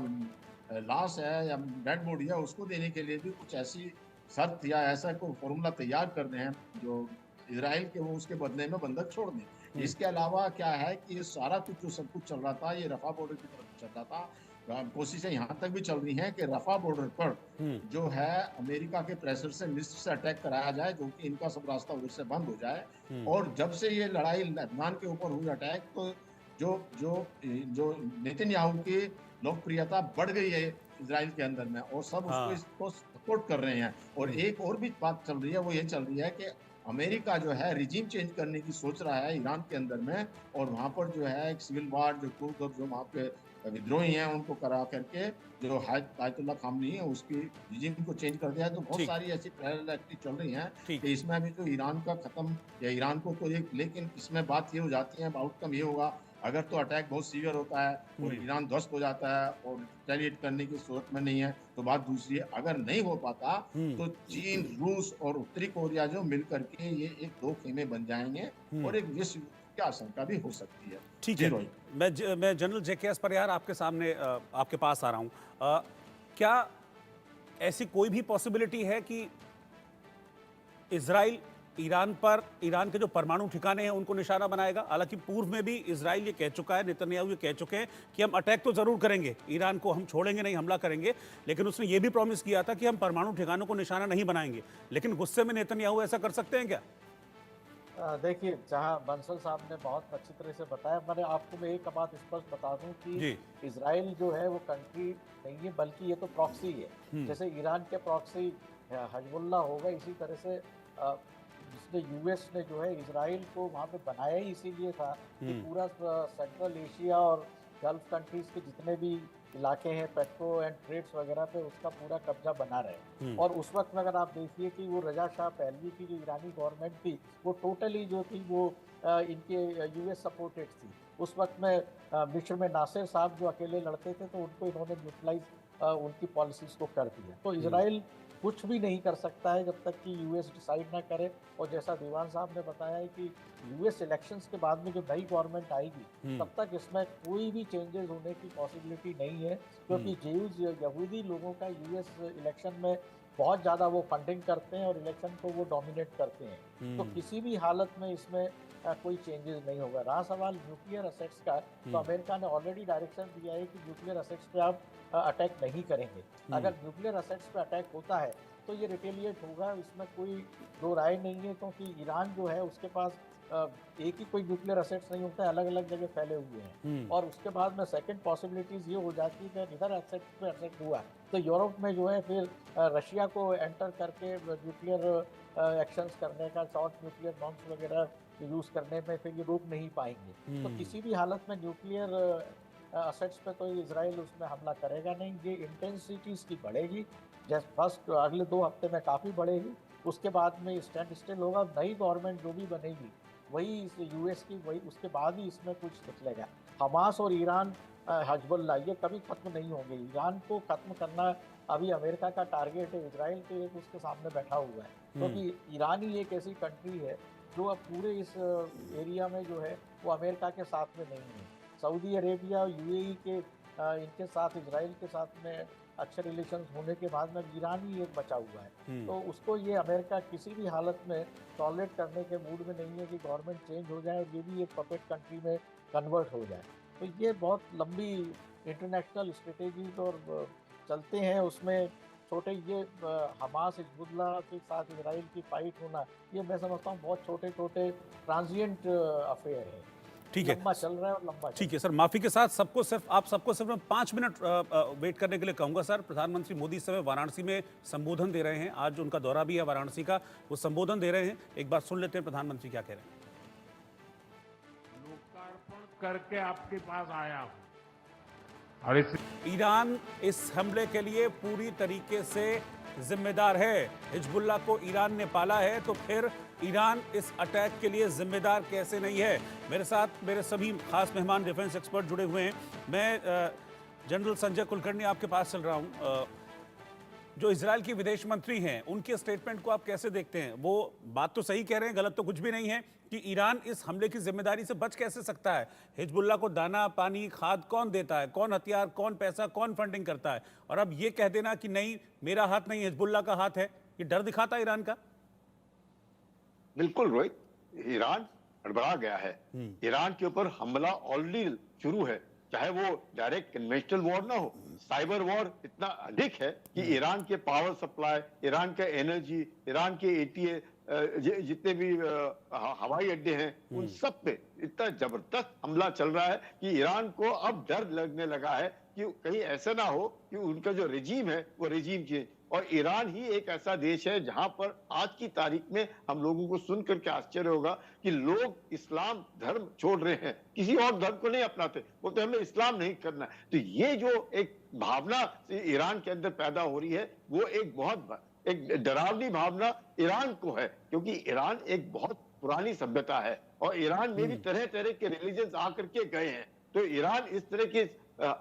लाश है या डेड बॉडी है, उसको देने के लिए भी कुछ ऐसी शर्त या ऐसा कोई फॉर्मूला तैयार कर रहे हैं जो इजराइल के वो उसके बदले में बंधक छोड़ दें। इसके अलावा क्या है कि ये सारा कुछ जो सब कुछ चल रहा था, ये रफा बॉर्डर की तरफ चल रहा था। कोशिशें यहाँ तक भी चल रही हैं कि रफा बॉर्डर पर जो है अमेरिका के प्रेशर से मिस्र से अटैक कराया जाए, जो कि इनका सब रास्ता उधर से बंद हो जाए। और जब से ये लड़ाई लेबनान के ऊपर हुई अटैक, तो जो नेतन्याहू की लोकप्रियता बढ़ गई है इजराइल के अंदर में, और सब इसको सपोर्ट कर रहे हैं। और एक और भी बात चल रही है, वो ये चल रही है कि अमेरिका जो है रिजीम चेंज करने की सोच रहा है ईरान के अंदर में, और वहाँ पर जो है एक सिविल वार, जो कुर्द और जो वहाँ पे विद्रोही हैं उनको करा करके जो आयतुल्लाह खामनी है उसकी रिजीम को चेंज कर दिया है। तो बहुत सारी ऐसी पैरेलल एक्टिविटी चल रही हैं कि इसमें अभी तो ईरान का खत्म या ईरान को तो एक, लेकिन इसमें बात ये हो जाती है, आउटकम ये होगा अगर तो अटैक बहुत सीवियर होता है और ईरान ध्वस्त हो जाता है और रिटेलिएट करने की सूरत में नहीं है, तो बात दूसरी है। अगर नहीं हो पाता तो चीन, रूस और उत्तरी कोरिया जो मिल करके ये एक दो खेमे बन जाएंगे और एक विश्व की आशंका भी हो सकती है। ठीक है, मैं जनरल JKS परिहार आपके सामने आपके पास आ रहा हूं। क्या ऐसी कोई भी पॉसिबिलिटी है कि इजराइल ईरान के जो परमाणु ठिकाने हैं उनको निशाना बनाएगा? हालांकि पूर्व में भी इजराइल ये कह चुका है, नेतन्याहू ये कह चुके हैं कि हम अटैक तो जरूर करेंगे, ईरान को हम छोड़ेंगे नहीं, हमला करेंगे, लेकिन उसने ये भी प्रॉमिस किया था कि हम परमाणु ठिकानों को निशाना नहीं बनाएंगे। लेकिन गुस्से में नेतन्याहू ऐसा कर सकते हैं क्या? देखिए, जहाँ बंसल साहब ने बहुत अच्छी तरह से बताया, मैं एक बात स्पष्ट बता दूं कि जी। इसराइल जो है वो कंट्री नहीं है, बल्कि ये तो प्रॉक्सी है। जैसे ईरान के प्रॉक्सी हिजबुल्लाह होगा, इसी तरह से जिसने यूएस ने जो है इसराइल को वहाँ पे बनाया ही इसीलिए था कि पूरा सेंट्रल एशिया और गल्फ कंट्रीज के जितने भी इलाके हैं पेट्रो एंड ट्रेड्स वगैरह पे उसका पूरा कब्जा बना रहे। और उस वक्त में अगर आप देखिए कि वो रजा शाह पहलवी की जो ईरानी गवर्नमेंट थी वो टोटली जो थी वो इनके यूएस सपोर्टेड थी। उस वक्त में मिस्र में नासिर साहब जो अकेले लड़ते थे तो उनको इन्होंने न्यूट्रलाइज उनकी पॉलिसीज को कर दिया। तो इसराइल कुछ भी नहीं कर सकता है जब तक कि यूएस डिसाइड ना करे। और जैसा दीवान साहब ने बताया है कि यूएस इलेक्शंस के बाद में जो नई गवर्नमेंट आएगी तब तक इसमें कोई भी चेंजेस होने की पॉसिबिलिटी नहीं है, क्योंकि ज्यूज यहूदी लोगों का यूएस इलेक्शन में बहुत ज़्यादा वो फंडिंग करते हैं और इलेक्शन को वो डोमिनेट करते हैं। तो किसी भी हालत में इसमें कोई चेंजेस नहीं होगा। रहा सवाल न्यूक्लियर असेट्स का, तो अमेरिका ने ऑलरेडी डायरेक्शन दिया है कि न्यूक्लियर असेट्स पे आप अटैक नहीं करेंगे। अगर न्यूक्लियर असेट्स पे अटैक होता है तो ये रिटेलिएट होगा, इसमें कोई दो राय नहीं है, क्योंकि ईरान जो है उसके पास एक ही कोई न्यूक्लियर असेट्स नहीं होता है, अलग अलग जगह फैले हुए हैं। और उसके बाद में सेकंड पॉसिबिलिटीज ये हो जाती है कि इधर असेट्स पे अटैक हुआ तो यूरोप में जो है फिर रशिया को एंटर करके न्यूक्लियर एक्शंस करने का, शॉर्ट न्यूक्लियर बॉम्ब्स वगैरह यूज करने में फिर ये रोक नहीं पाएंगे। तो किसी भी हालत में न्यूक्लियर असेट्स पे तो इसराइल उसमें हमला करेगा नहीं। ये इंटेंसिटी इसकी बढ़ेगी, जैसे फर्स्ट अगले 2 हफ्ते में काफ़ी बढ़ेगी, उसके बाद में स्टैंड स्टिल होगा। नई गवर्नमेंट जो भी बनेगी वही इस यूएस की, वही उसके बाद ही इसमें कुछ निकलेगा। हमास और ईरान हिजबुल्लाह ये कभी खत्म नहीं होंगे। ईरान को खत्म करना अभी अमेरिका का टारगेट है, इसराइल तो एक उसके सामने बैठा हुआ है, क्योंकि ईरान ही एक ऐसी कंट्री है जो अब पूरे इस एरिया में जो है वो अमेरिका के साथ में नहीं है। सऊदी अरेबिया और यूएई के इनके साथ, इसराइल के साथ में अच्छे रिलेशंस होने के बाद में ईरान ही एक बचा हुआ है। तो उसको ये अमेरिका किसी भी हालत में टॉलरेट करने के मूड में नहीं है कि गवर्नमेंट चेंज हो जाए और ये भी एक पपेट कंट्री में कन्वर्ट हो जाए। तो ये बहुत लंबी इंटरनेशनल स्ट्रेटेजीज और चलते हैं, उसमें छोटे ये हमास हिजबुल्लाह के साथ इसराइल की फाइट होना, ये मैं समझता हूँ बहुत छोटे छोटे ट्रांजिएंट अफेयर है। ठीक है, लंबा चल रहा है और लंबा ठीक है सर। माफी के साथ आप सबको सिर्फ 5 मिनट वेट करने के लिए कहूंगा सर। प्रधानमंत्री मोदी इस समय वाराणसी में संबोधन दे रहे हैं, आज उनका दौरा भी है वाराणसी का, वो संबोधन दे रहे हैं। एक बार सुन लेते हैं प्रधानमंत्री क्या कह रहे हैं। लोकार्पण करके आपके पास आया हूं और ईरान इस हमले के लिए पूरी तरीके से जिम्मेदार है। हिजबुल्लाह को ईरान ने पाला है, तो फिर ईरान इस अटैक के लिए जिम्मेदार कैसे नहीं है। मेरे साथ मेरे सभी खास मेहमान डिफेंस एक्सपर्ट जुड़े हुए हैं। मैं जनरल संजय कुलकर्णी आपके पास चल रहा हूं। जो इजराइल के विदेश मंत्री हैं उनके स्टेटमेंट को आप कैसे देखते हैं? वो बात तो सही कह रहे हैं, गलत तो कुछ भी नहीं है, कि ईरान इस हमले की जिम्मेदारी से बच कैसे सकता है। हिजबुल्लाह को दाना पानी खाद कौन देता है, कौन हथियार, कौन पैसा, कौन फंडिंग करता है, और अब ये कह देना कि नहीं मेरा हाथ नहीं हिजबुल्लाह का हाथ है, ये डर दिखाता है ईरान का। बिल्कुल रोहित, ईरान हड़बड़ा गया है। ईरान के ऊपर हमला ऑलरेडी शुरू है, चाहे वो डायरेक्ट कन्वेंशनल वॉर ना हो, साइबर वॉर इतना अधिक है कि ईरान के पावर सप्लाई, ईरान का एनर्जी, ईरान के एटीए, जितने भी हवाई अड्डे हैं, उन सब पे इतना जबरदस्त हमला चल रहा है कि ईरान को अब डर लगने लगा है कि कहीं ऐसा ना हो कि उनका जो रेजीम है वो रेजीम चेंज। और ईरान ही एक ऐसा देश है जहां पर आज की तारीख में हम लोगों को सुन करके आश्चर्य होगा कि लोग इस्लाम धर्म छोड़ रहे हैं, किसी और धर्म को नहीं अपनाते, बोलते हमें इस्लाम नहीं करना है। तो ये जो एक भावना ईरान के अंदर पैदा हो रही है वो एक डरावनी भावना ईरान को है, क्योंकि ईरान एक बहुत पुरानी सभ्यता है और ईरान में भी तरह तरह के रिलीजन आकर के गए हैं। तो ईरान इस तरह की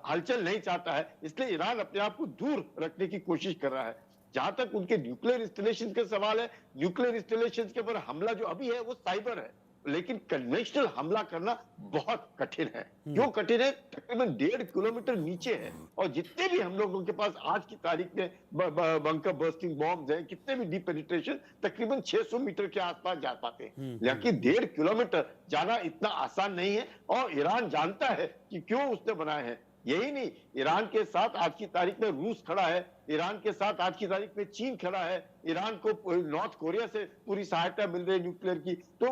हलचल नहीं चाहता है, इसलिए ईरान अपने आप को दूर रखने की कोशिश कर रहा है। जहां तक उनके न्यूक्लियर इंस्टॉलेशन का सवाल है, न्यूक्लियर इंस्टॉलेशन के ऊपर हमला जो अभी है वो साइबर है, लेकिन कन्वेंशनल हमला करना बहुत कठिन है। क्यों कठिन है? तकरीबन 1.5 किलोमीटर नीचे है और जितने भी हम लोगों के पास आज की तारीख में बंकर बर्स्टिंग बॉम्ब्स हैं, कितने भी डीप पेनिट्रेशन तकरीबन 600 मीटर के आसपास जा पाते हैं, लेकिन 1.5 किलोमीटर जाना इतना आसान नहीं है। और ईरान जानता है कि क्यों उसने बनाए हैं। यही नहीं, ईरान के साथ आज की तारीख में रूस खड़ा है, ईरान के साथ आज की तारीख में चीन खड़ा है, ईरान को नॉर्थ कोरिया से पूरी सहायता मिल रही है न्यूक्लियर की। तो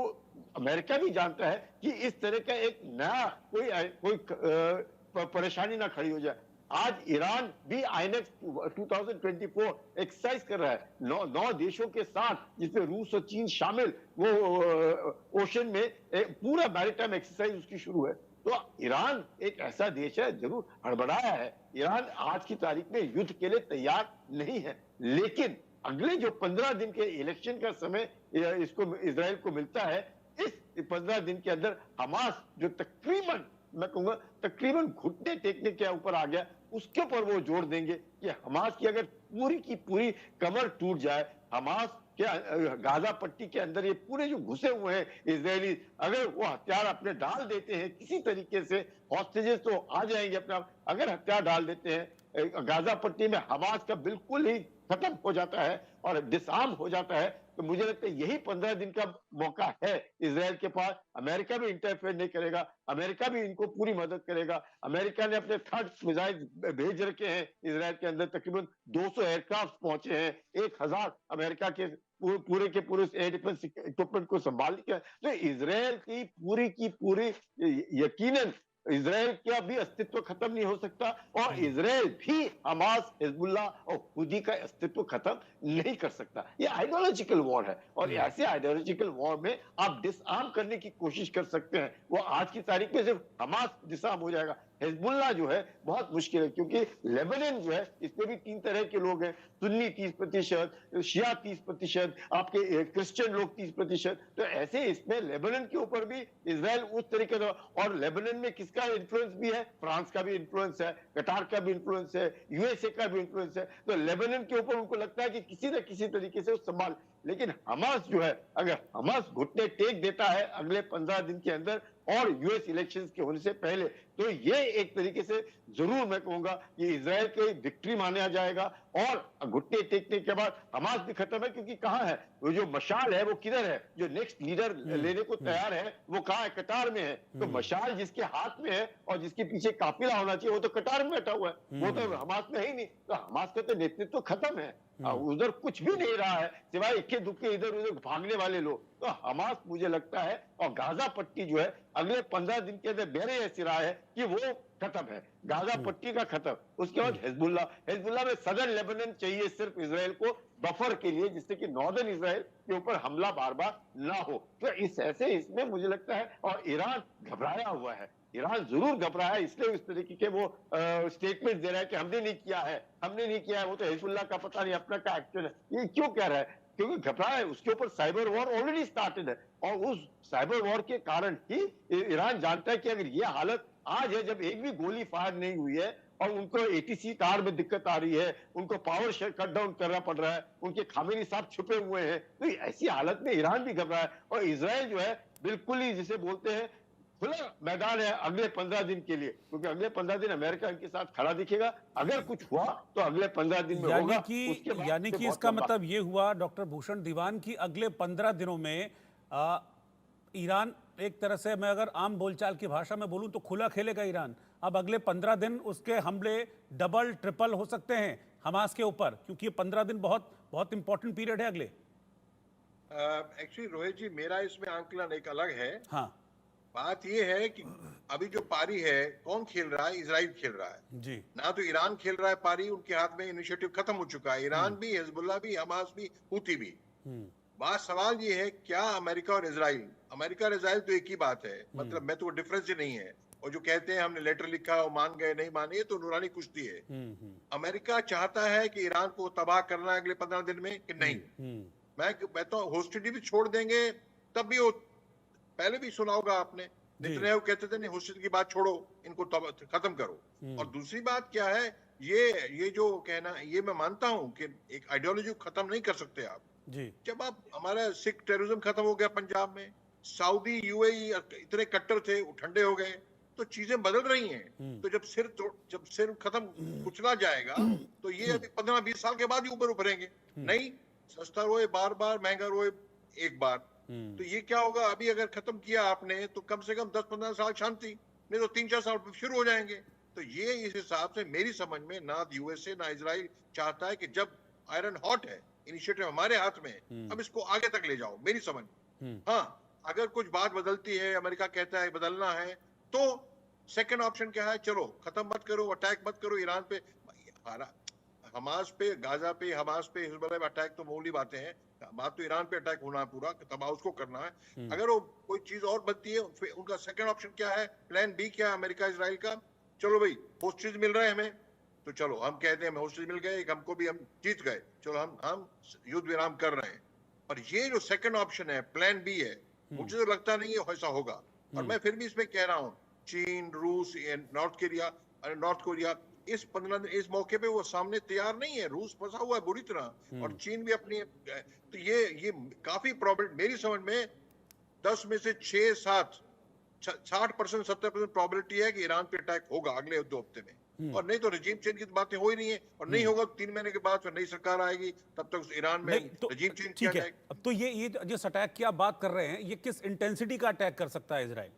अमेरिका भी जानता है कि इस तरह का एक नया कोई परेशानी ना खड़ी हो जाए। आज ईरान भी आईनेक्स 2024 एक्सरसाइज कर रहा है 9 देशों के साथ, जिसमें रूस और चीन शामिल। वो ओशन में पूरा मैरीटाइम एक्सरसाइज उसकी शुरू है। तो ईरान एक ऐसा देश है, जरूर हड़बड़ाया है। ईरान आज की तारीख में युद्ध के लिए तैयार नहीं है, लेकिन अगले जो 15 दिन के इलेक्शन का समय इसको इजराइल को मिलता है, इस 15 दिन के अंदर हमास जो तकरीबन, मैं कहूंगा तकरीबन घुटने टेकने के ऊपर आ गया, उसके ऊपर वो जोर देंगे कि हमास की अगर पूरी की पूरी कमर टूट जाए, हमास के गाजा पट्टी के अंदर ये पूरे जो घुसे हुए हैं इजरायली, अगर वो हथियार अपने डाल देते हैं किसी तरीके से, हॉस्टेजेस तो आ जाएंगे अपने आप, अगर हथियार डाल देते हैं गाजा पट्टी में, हमास का बिल्कुल ही खत्म हो जाता है और डिसआर्म हो जाता है, तो मुझे लगता है यही 15 दिन का मौका है इजराइल के पास। अमेरिका भी इंटरफेयर नहीं करेगा, अमेरिका भी इनको पूरी मदद करेगा। अमेरिका ने अपने थर्ड मिसाइल भेज रखे हैं इजराइल के अंदर, तकरीबन 200 एयरक्राफ्ट पहुंचे हैं, 1000 अमेरिका के पूरे के पूरे एयर डिफेंस इक्विपमेंट को संभालने के। तो इजराइल की पूरी यकीनन इजराइल का भी अस्तित्व खत्म नहीं हो सकता, और इजराइल भी हमास, हिजबुल्लाह और हुदी का अस्तित्व खत्म नहीं कर सकता। ये आइडियोलॉजिकल वॉर है, और ऐसे आइडियोलॉजिकल वॉर में आप डिसआर्म करने की कोशिश कर सकते हैं, वो आज की तारीख में सिर्फ हमास डिसआर्म हो जाएगा। हिजबुल्लाह जो है बहुत मुश्किल है, क्योंकि लेबनान जो है इसमें भी 3 तरह के लोग हैं, सुन्नी 30%, शिया 30%, आपके क्रिश्चियन लोग 30%। तो ऐसे इसमें लेबनान के ऊपर भी इजराइल उस तरीके से, और लेबनान में किसका इन्फ्लुएंस भी है, फ्रांस का भी इन्फ्लुएंस है, कतार का भी इन्फ्लुएंस है, यूएसए का भी इन्फ्लुएंस है। तो लेबनान के ऊपर उनको लगता है कि किसी न किसी तरीके से संभाल, लेकिन हमास जो है, अगर हमास घुटने टेक देता है अगले 15 दिन के अंदर और यूएस इलेक्शंस के होने से पहले, तो ये एक तरीके से जरूर मैं कहूंगा कि इजराइल की विक्ट्री माना जाएगा, और घुटने टेकने के बाद हमास भी खत्म है, क्योंकि कहां है वो जो मशाल है, वो किधर है, जो नेक्स्ट लीडर लेने को तैयार है वो कहां है, कतार में है। तो मशाल जिसके हाथ में है और जिसके पीछे काफिला होना चाहिए, वो तो कतार में बैठा हुआ है, वो तो हमास में है ही नहीं। तो हमास का तो नेतृत्व खत्म है, उधर कुछ भी नहीं रहा है सिवाय इक्के दुक्के इधर उधर भागने वाले लोग। तो हमास मुझे लगता है, और गाजा पट्टी जो है अगले 15 दिन के अंदर मेरे ऐसी राय है कि वो खत्म है, गाजा पट्टी का खत्म। उसके बाद हिजबुल्लाह में सदर्न लेबनान चाहिए सिर्फ इजराइल को बफर के लिए, जिससे कि नॉर्दर्न इजराइल के ऊपर हमला बार बार ना हो। तो इसमें मुझे लगता है, और ईरान घबराया हुआ है, ईरान जरूर घबराया है, इसलिए इस तरीके के वो स्टेटमेंट दे रहा है कि हमने नहीं किया है, वो तो हिजबुल्लाह का पता नहीं अपना क्या एक्शन है। ये क्यों कह रहा है? क्योंकि घबराया है, उसके ऊपर साइबर वॉर ऑलरेडी स्टार्टेड है, और उस साइबर वॉर के कारण ही ईरान जानता है कि अगर ये हालत आज है, जब एक भी गोली फायर नहीं हुई है, और उनको एटीसी कार में दिक्कत आ रही है, उनको पावर कट डाउन करना पड़ रहा है, उनके खामेनी साहब छुपे हुए हैं, तो ऐसी हालत में ईरान भी घबराया है। और इजराइल जो है बिल्कुल ही जिसे बोलते हैं खुला मैदान है अगले 15 दिन के लिए, क्योंकि अगले 15 दिन अमेरिका इनके साथ खड़ा दिखेगा। अगर कुछ हुआ तो अगले 15 दिन में होगा। यानी कि इसका मतलब ये हुआ डॉक्टर भूषण दीवान की अगले 15 दिनों में ईरान एक तरह से, मैं अगर आम बोलचाल की भाषा में बोलूं तो खुला खेलेगा ईरान। अब अगले 15 दिन उसके हमले डबल ट्रिपल हो सकते हैं हमास के ऊपर, क्योंकि ये 15 दिन बहुत बहुत इंपॉर्टेंट पीरियड है अगले। एक्चुअली रोहित जी, मेरा इसमें आंकलन एक अलग है। हाँ, बात यह है कि अभी जो पारी है कौन खेल रहा है? इजराइल खेल रहा है जी। ना, तो ईरान खेल रहा है पारी, उनके हाथ में इनिशिएटिव खत्म हो चुका है। ईरान भी, हिजबुल्लाह भी, हमास भी, हूती भी। बात सवाल ये है, क्या अमेरिका और इजराइल तो एक ही बात है, मतलब मैं तो वो डिफरेंस ही नहीं है। और जो कहते हैं हमने लेटर लिखा और मान गए नहीं माने, ये तो नूरानी कुश्ती है। अमेरिका चाहता है कि ईरान को तबाह करना है अगले 15 दिन में कि नहीं। मैं तो होस्टिलिटी भी छोड़ देंगे, तब भी वो पहले भी सुना होगा आपने, नेतन्याहू कहते थे नहीं, होस्टिलिटी की बात छोड़ो, इनको खत्म करो। और दूसरी बात क्या है, ये जो कहना, ये मैं मानता हूं कि एक आइडियोलॉजी को खत्म नहीं कर सकते आप जी। जब आप, हमारा सिख टेररिज्म खत्म हो गया पंजाब में, सऊदी यूएई इतने कट्टर थे, वो ठंडे हो गए, तो चीजें बदल रही हैं। तो जब सिर खत्म कुचला जाएगा, तो ये अभी 15-20 साल के बाद ही ऊपर उभरेंगे। नहीं, सस्ता रोए बार बार, महंगा रोए एक बार। तो ये क्या होगा, अभी अगर खत्म किया आपने तो कम से कम 10-15 साल शांति, नहीं तो 3-4 साल शुरू हो जाएंगे। तो ये इस हिसाब से मेरी समझ में ना यूएसए ना इजराइल चाहता है कि जब आयरन हॉट है, इनिशिएटिव हमारे हाथ में, अब इसको आगे तक ले जाओ, मेरी समझ में। हाँ, अगर कुछ बात बदलती है, अमेरिका कहता है बदलना है, तो सेकंड ऑप्शन क्या है? चलो खत्म मत करो, अटैक मत करो ईरान पे, हमास पे, गाजा पे, हमास पे, हिजबुल्लाह पे अटैक तो मामूली बातें हैं, बात तो ईरान पे अटैक होना है, पूरा तबाह उसको करना है। अगर वो कोई चीज और बनती है, फिर उनका सेकंड ऑप्शन क्या है, प्लान बी क्या है अमेरिका इजराइल का? चलो भाई होस्टेज मिल रहे हैं हमें, तो चलो हम कहते हैं होस्टेज मिल गए, हमको भी हम जीत गए, चलो हम युद्ध विराम कर रहे हैं। और ये जो सेकंड ऑप्शन है, प्लान बी है, मुझे तो लगता नहीं है ऐसा होगा। और मैं फिर भी इसमें कह रहा हूँ, चीन, रूस, नॉर्थ कोरिया इस 15 दिन इस मौके पे वो सामने तैयार नहीं है। रूस फंसा हुआ है बुरी तरह, और चीन भी अपनी, तो ये काफी प्रॉब्लम, मेरी समझ में 10 में से 6-7 60% 70% प्रोबेबिलिटी है कि ईरान पे अटैक होगा अगले 2 हफ्ते में। और नहीं तो रजीम चेंज की बातें हो ही नहीं है, और नहीं होगा 3 महीने के बाद फिर नई सरकार आएगी, तब तक ईरान में रजीम चेंज किया जाएगा। अब तो ये जिस अटैक की आप बात कर रहे हैं, ये किस इंटेंसिटी का अटैक कर सकता है Israel?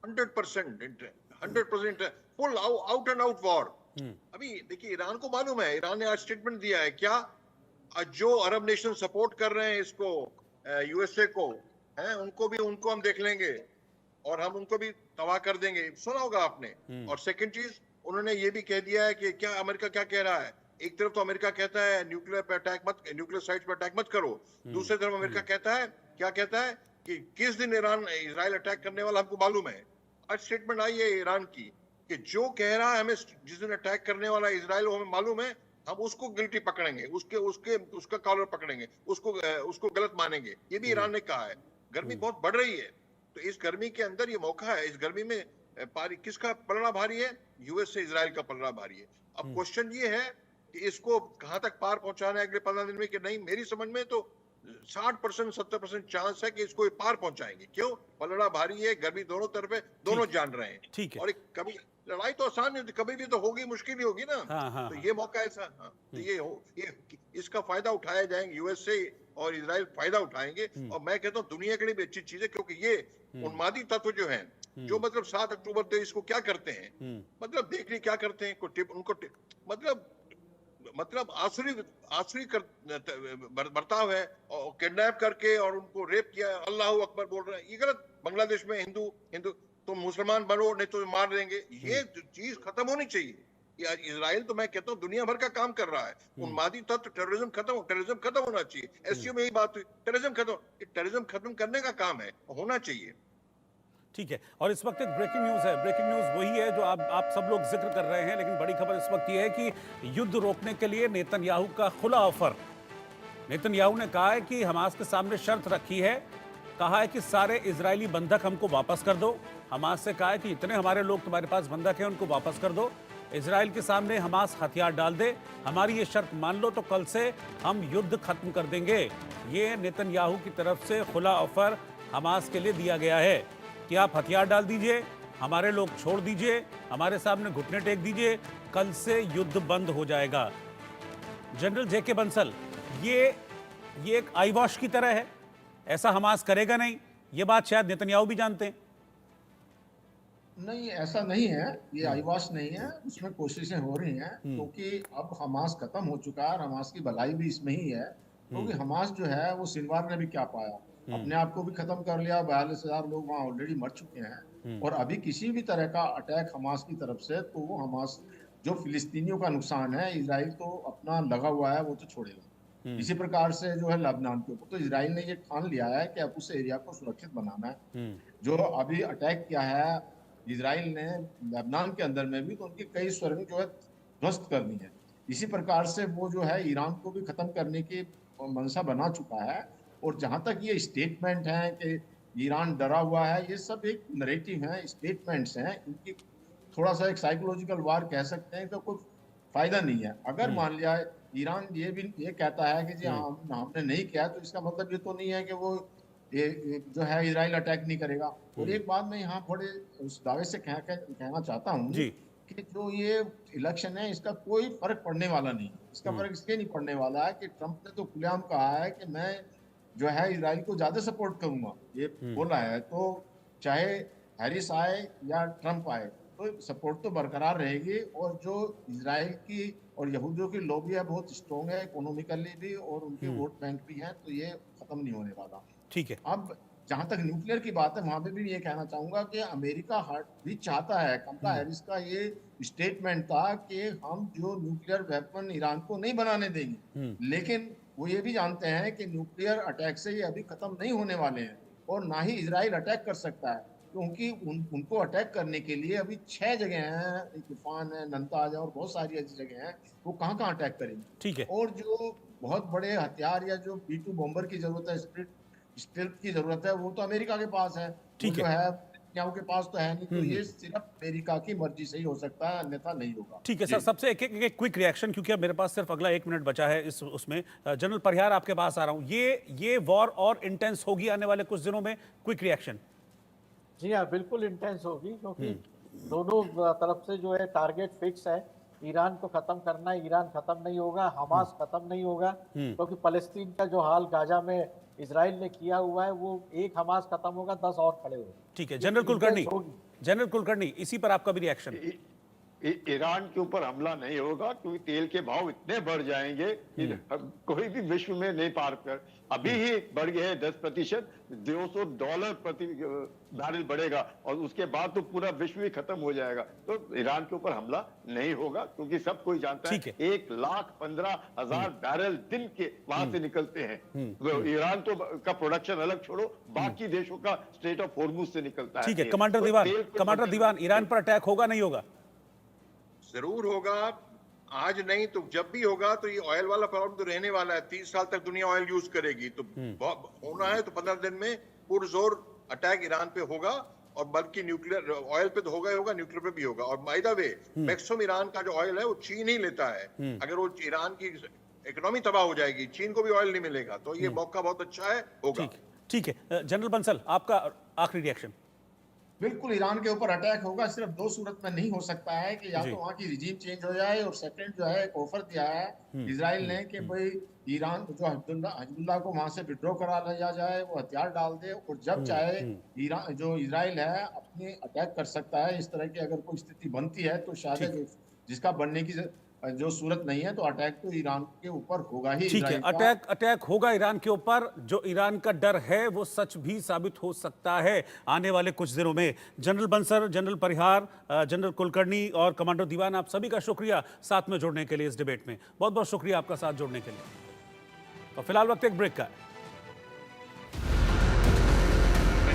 100% full out and out war. अभी देखिए ईरान को मालूम है, ईरान ने आज स्टेटमेंट दिया है क्या, जो अरब नेशन सपोर्ट कर रहे हैं इसको, यूएसए को, उनको हम देख लेंगे और हम उनको भी तबाह कर देंगे, सुना होगा आपने। और सेकंड चीज, उन्होंने ये भी कह दिया है कि क्या अमेरिका क्या कह रहा है, एक तरफ तो अमेरिका कहता है न्यूक्लियर साइट्स पे अटैक मत करो, दूसरी तरफ अमेरिका कहता है, क्या कहता है कि किस दिन इजराइल अटैक करने वाला हमको मालूम है। आज स्टेटमेंट आई है ईरान की कि जो कह रहा है हमें जिस दिन अटैक करने वाला इजराइल हमें मालूम है, हम उसको गिल्टी पकड़ेंगे, उसका कॉलर पकड़ेंगे, उसको गलत मानेंगे। ये भी ईरान ने कहा है। गर्मी बहुत बढ़ रही है, तो इस गर्मी के अंदर ये मौका है, इस गर्मी में किसका पलड़ा भारी है? यूएस से इजराइल का पलड़ा भारी है। अब क्वेश्चन ये है कि इसको कहां तक पार पहुंचाना है अगले 15 दिन में कि नहीं। मेरी समझ में तो 60% 70% चांस है कि इसको पार पहुंचाएंगे। क्यों? पलड़ा भारी है, गर्मी दोनों तरफ है, दोनों जान रहे हैं। ठीक है। और कभी लड़ाई तो आसान नहीं होती, कभी भी तो होगी, मुश्किल ही होगी ना। तो ये मौका ऐसा, तो ये इसका फायदा उठाया जाएंगे, यूएसए और इजराइल फायदा उठाएंगे। और मैं कहता हूँ दुनिया के लिए भी अच्छी चीज है, क्योंकि ये उन्मादी तत्व जो है, जो मतलब 7 अक्टूबर 23 को क्या करते हैं, मतलब देख ली क्या करते हैं, उनको मतलब आसुरी बर्ताव है, और किडनैप करके और उनको रेप किया, अल्लाह अकबर बोल रहे हैं, ये गलत। बांग्लादेश में हिंदू तुम मुसलमान बनो नहीं तो मार देंगे, ये चीज खत्म होनी चाहिए। इजराइल तो मैं कहता हूँ दुनिया भर का काम कर रहा है, उन्मादी तत्व, टेररिज्म खत्म होना चाहिए। एससीओ में यही बात हुई, टेररिज्म खत्म करने का काम है, होना चाहिए। ठीक है। और इस वक्त एक ब्रेकिंग न्यूज़ है, ब्रेकिंग न्यूज़ वही है जो आप सब लोग जिक्र कर रहे हैं, लेकिन बड़ी खबर इस वक्त ये है कि युद्ध रोकने के लिए नेतन्याहू का खुला ऑफर। नेतन्याहू ने कहा है कि हमास के सामने शर्त रखी है, कहा है कि सारे इजरायली बंधक हमको वापस कर दो। हमास से कहा है कि इतने हमारे लोग तुम्हारे पास बंधक हैं, उनको वापस कर दो। इजराइल के सामने हमास हथियार डाल दे, हमारी ये शर्त मान लो तो कल से हम युद्ध खत्म कर देंगे। ये नेतन्याहू की तरफ से खुला ऑफर हमास के लिए दिया गया है कि आप हथियार डाल दीजिए, हमारे लोग छोड़ दीजिए, हमारे सामने घुटने टेक दीजिए, कल से युद्ध बंद हो जाएगा। जनरल जेके बंसल, ये एक आईवॉश की तरह है, ऐसा हमास करेगा नहीं, ये बात शायद नेतन्याहू भी जानते हैं। नहीं, ऐसा नहीं है, ये आईवॉश नहीं है, उसमें कोशिशें हो रही हैं, क्योंकि अब हमास खत्म हो चुका है और हमास की भलाई भी इसमें ही है। क्योंकि हमास जो है वो सिनवार ने भी क्या पाया, अपने आप को भी खत्म कर लिया, 42,000 लोग वहाँ ऑलरेडी मर चुके हैं। और अभी किसी भी तरह का अटैक हमास की तरफ से, तो वो हमास जो फिलिस्तीनियों का नुकसान है, इजराइल तो अपना लगा हुआ है, वो तो छोड़ेगा। इसी प्रकार से जो है लेबनान के ऊपर, तो इजराइल ने ये ठान लिया है कि अब उस एरिया को सुरक्षित बनाना है। जो अभी अटैक किया है इजराइल ने लेबनान के अंदर में भी, तो उनकी कई सुरंग जो है ध्वस्त कर दी है। इसी प्रकार से वो जो है ईरान को भी खत्म करने की मंशा बना चुका है। और जहां तक ये स्टेटमेंट है कि ईरान डरा हुआ है, ये सब एक नरेटिव है, स्टेटमेंट्स हैं, इनकी थोड़ा सा एक साइकोलॉजिकल वार कह सकते हैं, तो कोई फायदा नहीं है। अगर मान लिया ईरान ये कहता है कि जी हमने नहीं किया, तो इसका मतलब ये तो नहीं है कि वो जो है इजराइल अटैक नहीं करेगा। और एक बात मैं यहाँ थोड़े उस दावे से कहना चाहता हूँ कि जो ये इलेक्शन है, इसका कोई फर्क पड़ने वाला नहीं। इसका फर्क इसलिए नहीं पड़ने वाला है कि ट्रंप ने तो खुलेआम कहा है कि मैं जो है इजराइल को ज्यादा सपोर्ट करूंगा, ये बोला है। तो चाहे हैरिस आए या ट्रंप आए, तो सपोर्ट तो बरकरार रहेगी। और जो इजराइल की और यहूदियों की लॉबी है बहुत स्ट्रॉन्ग है, इकोनॉमिकली भी, और उनके वोट बैंक भी हैं, तो ये खत्म नहीं होने वाला। ठीक है। अब जहां तक न्यूक्लियर की बात है, वहां पे भी ये कहना चाहूंगा कि अमेरिका भी चाहता है, कमला हैरिस का ये स्टेटमेंट था कि हम जो न्यूक्लियर वेपन ईरान को नहीं बनाने देंगे, लेकिन वो ये भी जानते हैं कि न्यूक्लियर अटैक से ये अभी खत्म नहीं होने वाले हैं और ना ही इजराइल अटैक कर सकता है, क्योंकि उनको अटैक करने के लिए अभी 6 जगह हैं, तूफान है, नंताज है और बहुत सारी ऐसी जगह हैं, वो कहाँ कहाँ अटैक करेंगे। ठीक है। और जो बहुत बड़े हथियार या जो B2 बॉम्बर की जरूरत है, स्टेल्थ की जरूरत है, वो तो अमेरिका के पास है, ठीक वो जो है। है नेतन्याहू के पास तो है नहीं, तो ये सिर्फ अमेरिका की मर्जी से ही हो सकता है, अन्यथा नहीं होगा। ठीक है सर, सबसे एक क्विक रिएक्शन, क्योंकि अब मेरे पास सिर्फ अगला 1 मिनट बचा है इस उसमें। जनरल परिहार, आपके पास आ रहा हूं, ये वॉर और इंटेंस होगी आने वाले कुछ दिनों में, क्विक रिएक्शन। जी हाँ, बिल्कुल इंटेंस होगी, क्योंकि दोनों तरफ से जो है टारगेट फिक्स है, ईरान को खत्म करना है। ईरान खत्म नहीं होगा, हमास खत्म नहीं होगा, क्योंकि फलस्तीन का जो हाल गाजा में इजराइल ने किया हुआ है, वो एक हमास खत्म होगा 10 और खड़े होंगे। ठीक है जनरल कुलकर्णी, इसी पर आपका भी रिएक्शन। ईरान के ऊपर हमला नहीं होगा, क्योंकि तेल के भाव इतने बढ़ जाएंगे कि कोई भी विश्व में नहीं पार कर। अभी ही बढ़ गए हैं 10%, $200 प्रति बैरल बढ़ेगा और उसके बाद तो पूरा विश्व ही खत्म हो जाएगा। तो ईरान के ऊपर हमला नहीं होगा, क्योंकि सब कोई जानता है 1,15,000 बैरल दिन के वहां से निकलते हैं। ईरान तो का प्रोडक्शन अलग छोड़ो, बाकी देशों का स्ट्रेट ऑफ हॉर्मुज से निकलता है। ठीक है कमांडर दीवान, ईरान पर अटैक होगा नहीं होगा? जरूर होगा, आज नहीं तो जब भी होगा। तो ये ऑयल वाला प्रॉब्लम तो रहने वाला है, 30 साल तक दुनिया ऑयल यूज करेगी, तो होना है तो 15 दिन में पुरजोर अटैक ईरान पे होगा। और बल्कि न्यूक्लियर ऑयल पे तो होगा ही होगा, न्यूक्लियर पे भी होगा। और by the way, maximum Iran का जो ऑयल है वो चीन ही लेता है। अगर वो ईरान की इकोनॉमी तबाह हो जाएगी, चीन को भी ऑयल नहीं मिलेगा, तो ये मौका बहुत अच्छा है, होगा। ठीक है जनरल बंसल, आपका आखिरी रिएक्शन। बिल्कुल ईरान के ऊपर अटैक होगा, सिर्फ 2 सूरत में नहीं हो सकता है कि या तो वहाँ की रिजीम चेंज हो जाए, और सेकंड जो है एक ऑफर दिया है इजराइल ने कि भाई ईरान जो हिजबुल्लाह को वहां से विड्रॉ करा लिया जाए, वो हथियार डाल दे, और जब चाहे ईरान जो इजराइल है अपने अटैक कर सकता है। इस तरह की अगर कोई स्थिति बनती है तो शायद जिसका बनने की जो सूरत नहीं है, तो अटैक तो ईरान के ऊपर होगा ही। ठीक है, अटैक होगा ईरान के ऊपर। जो ईरान का डर है वो सच भी साबित हो सकता है आने वाले कुछ दिनों में। जनरल बंसल, जनरल परिहार, जनरल कुलकर्णी और कमांडर दीवान, आप सभी का शुक्रिया साथ में जुड़ने के लिए इस डिबेट में। बहुत बहुत शुक्रिया आपका साथ जोड़ने के लिए। और फिलहाल वक्त एक ब्रेक का है।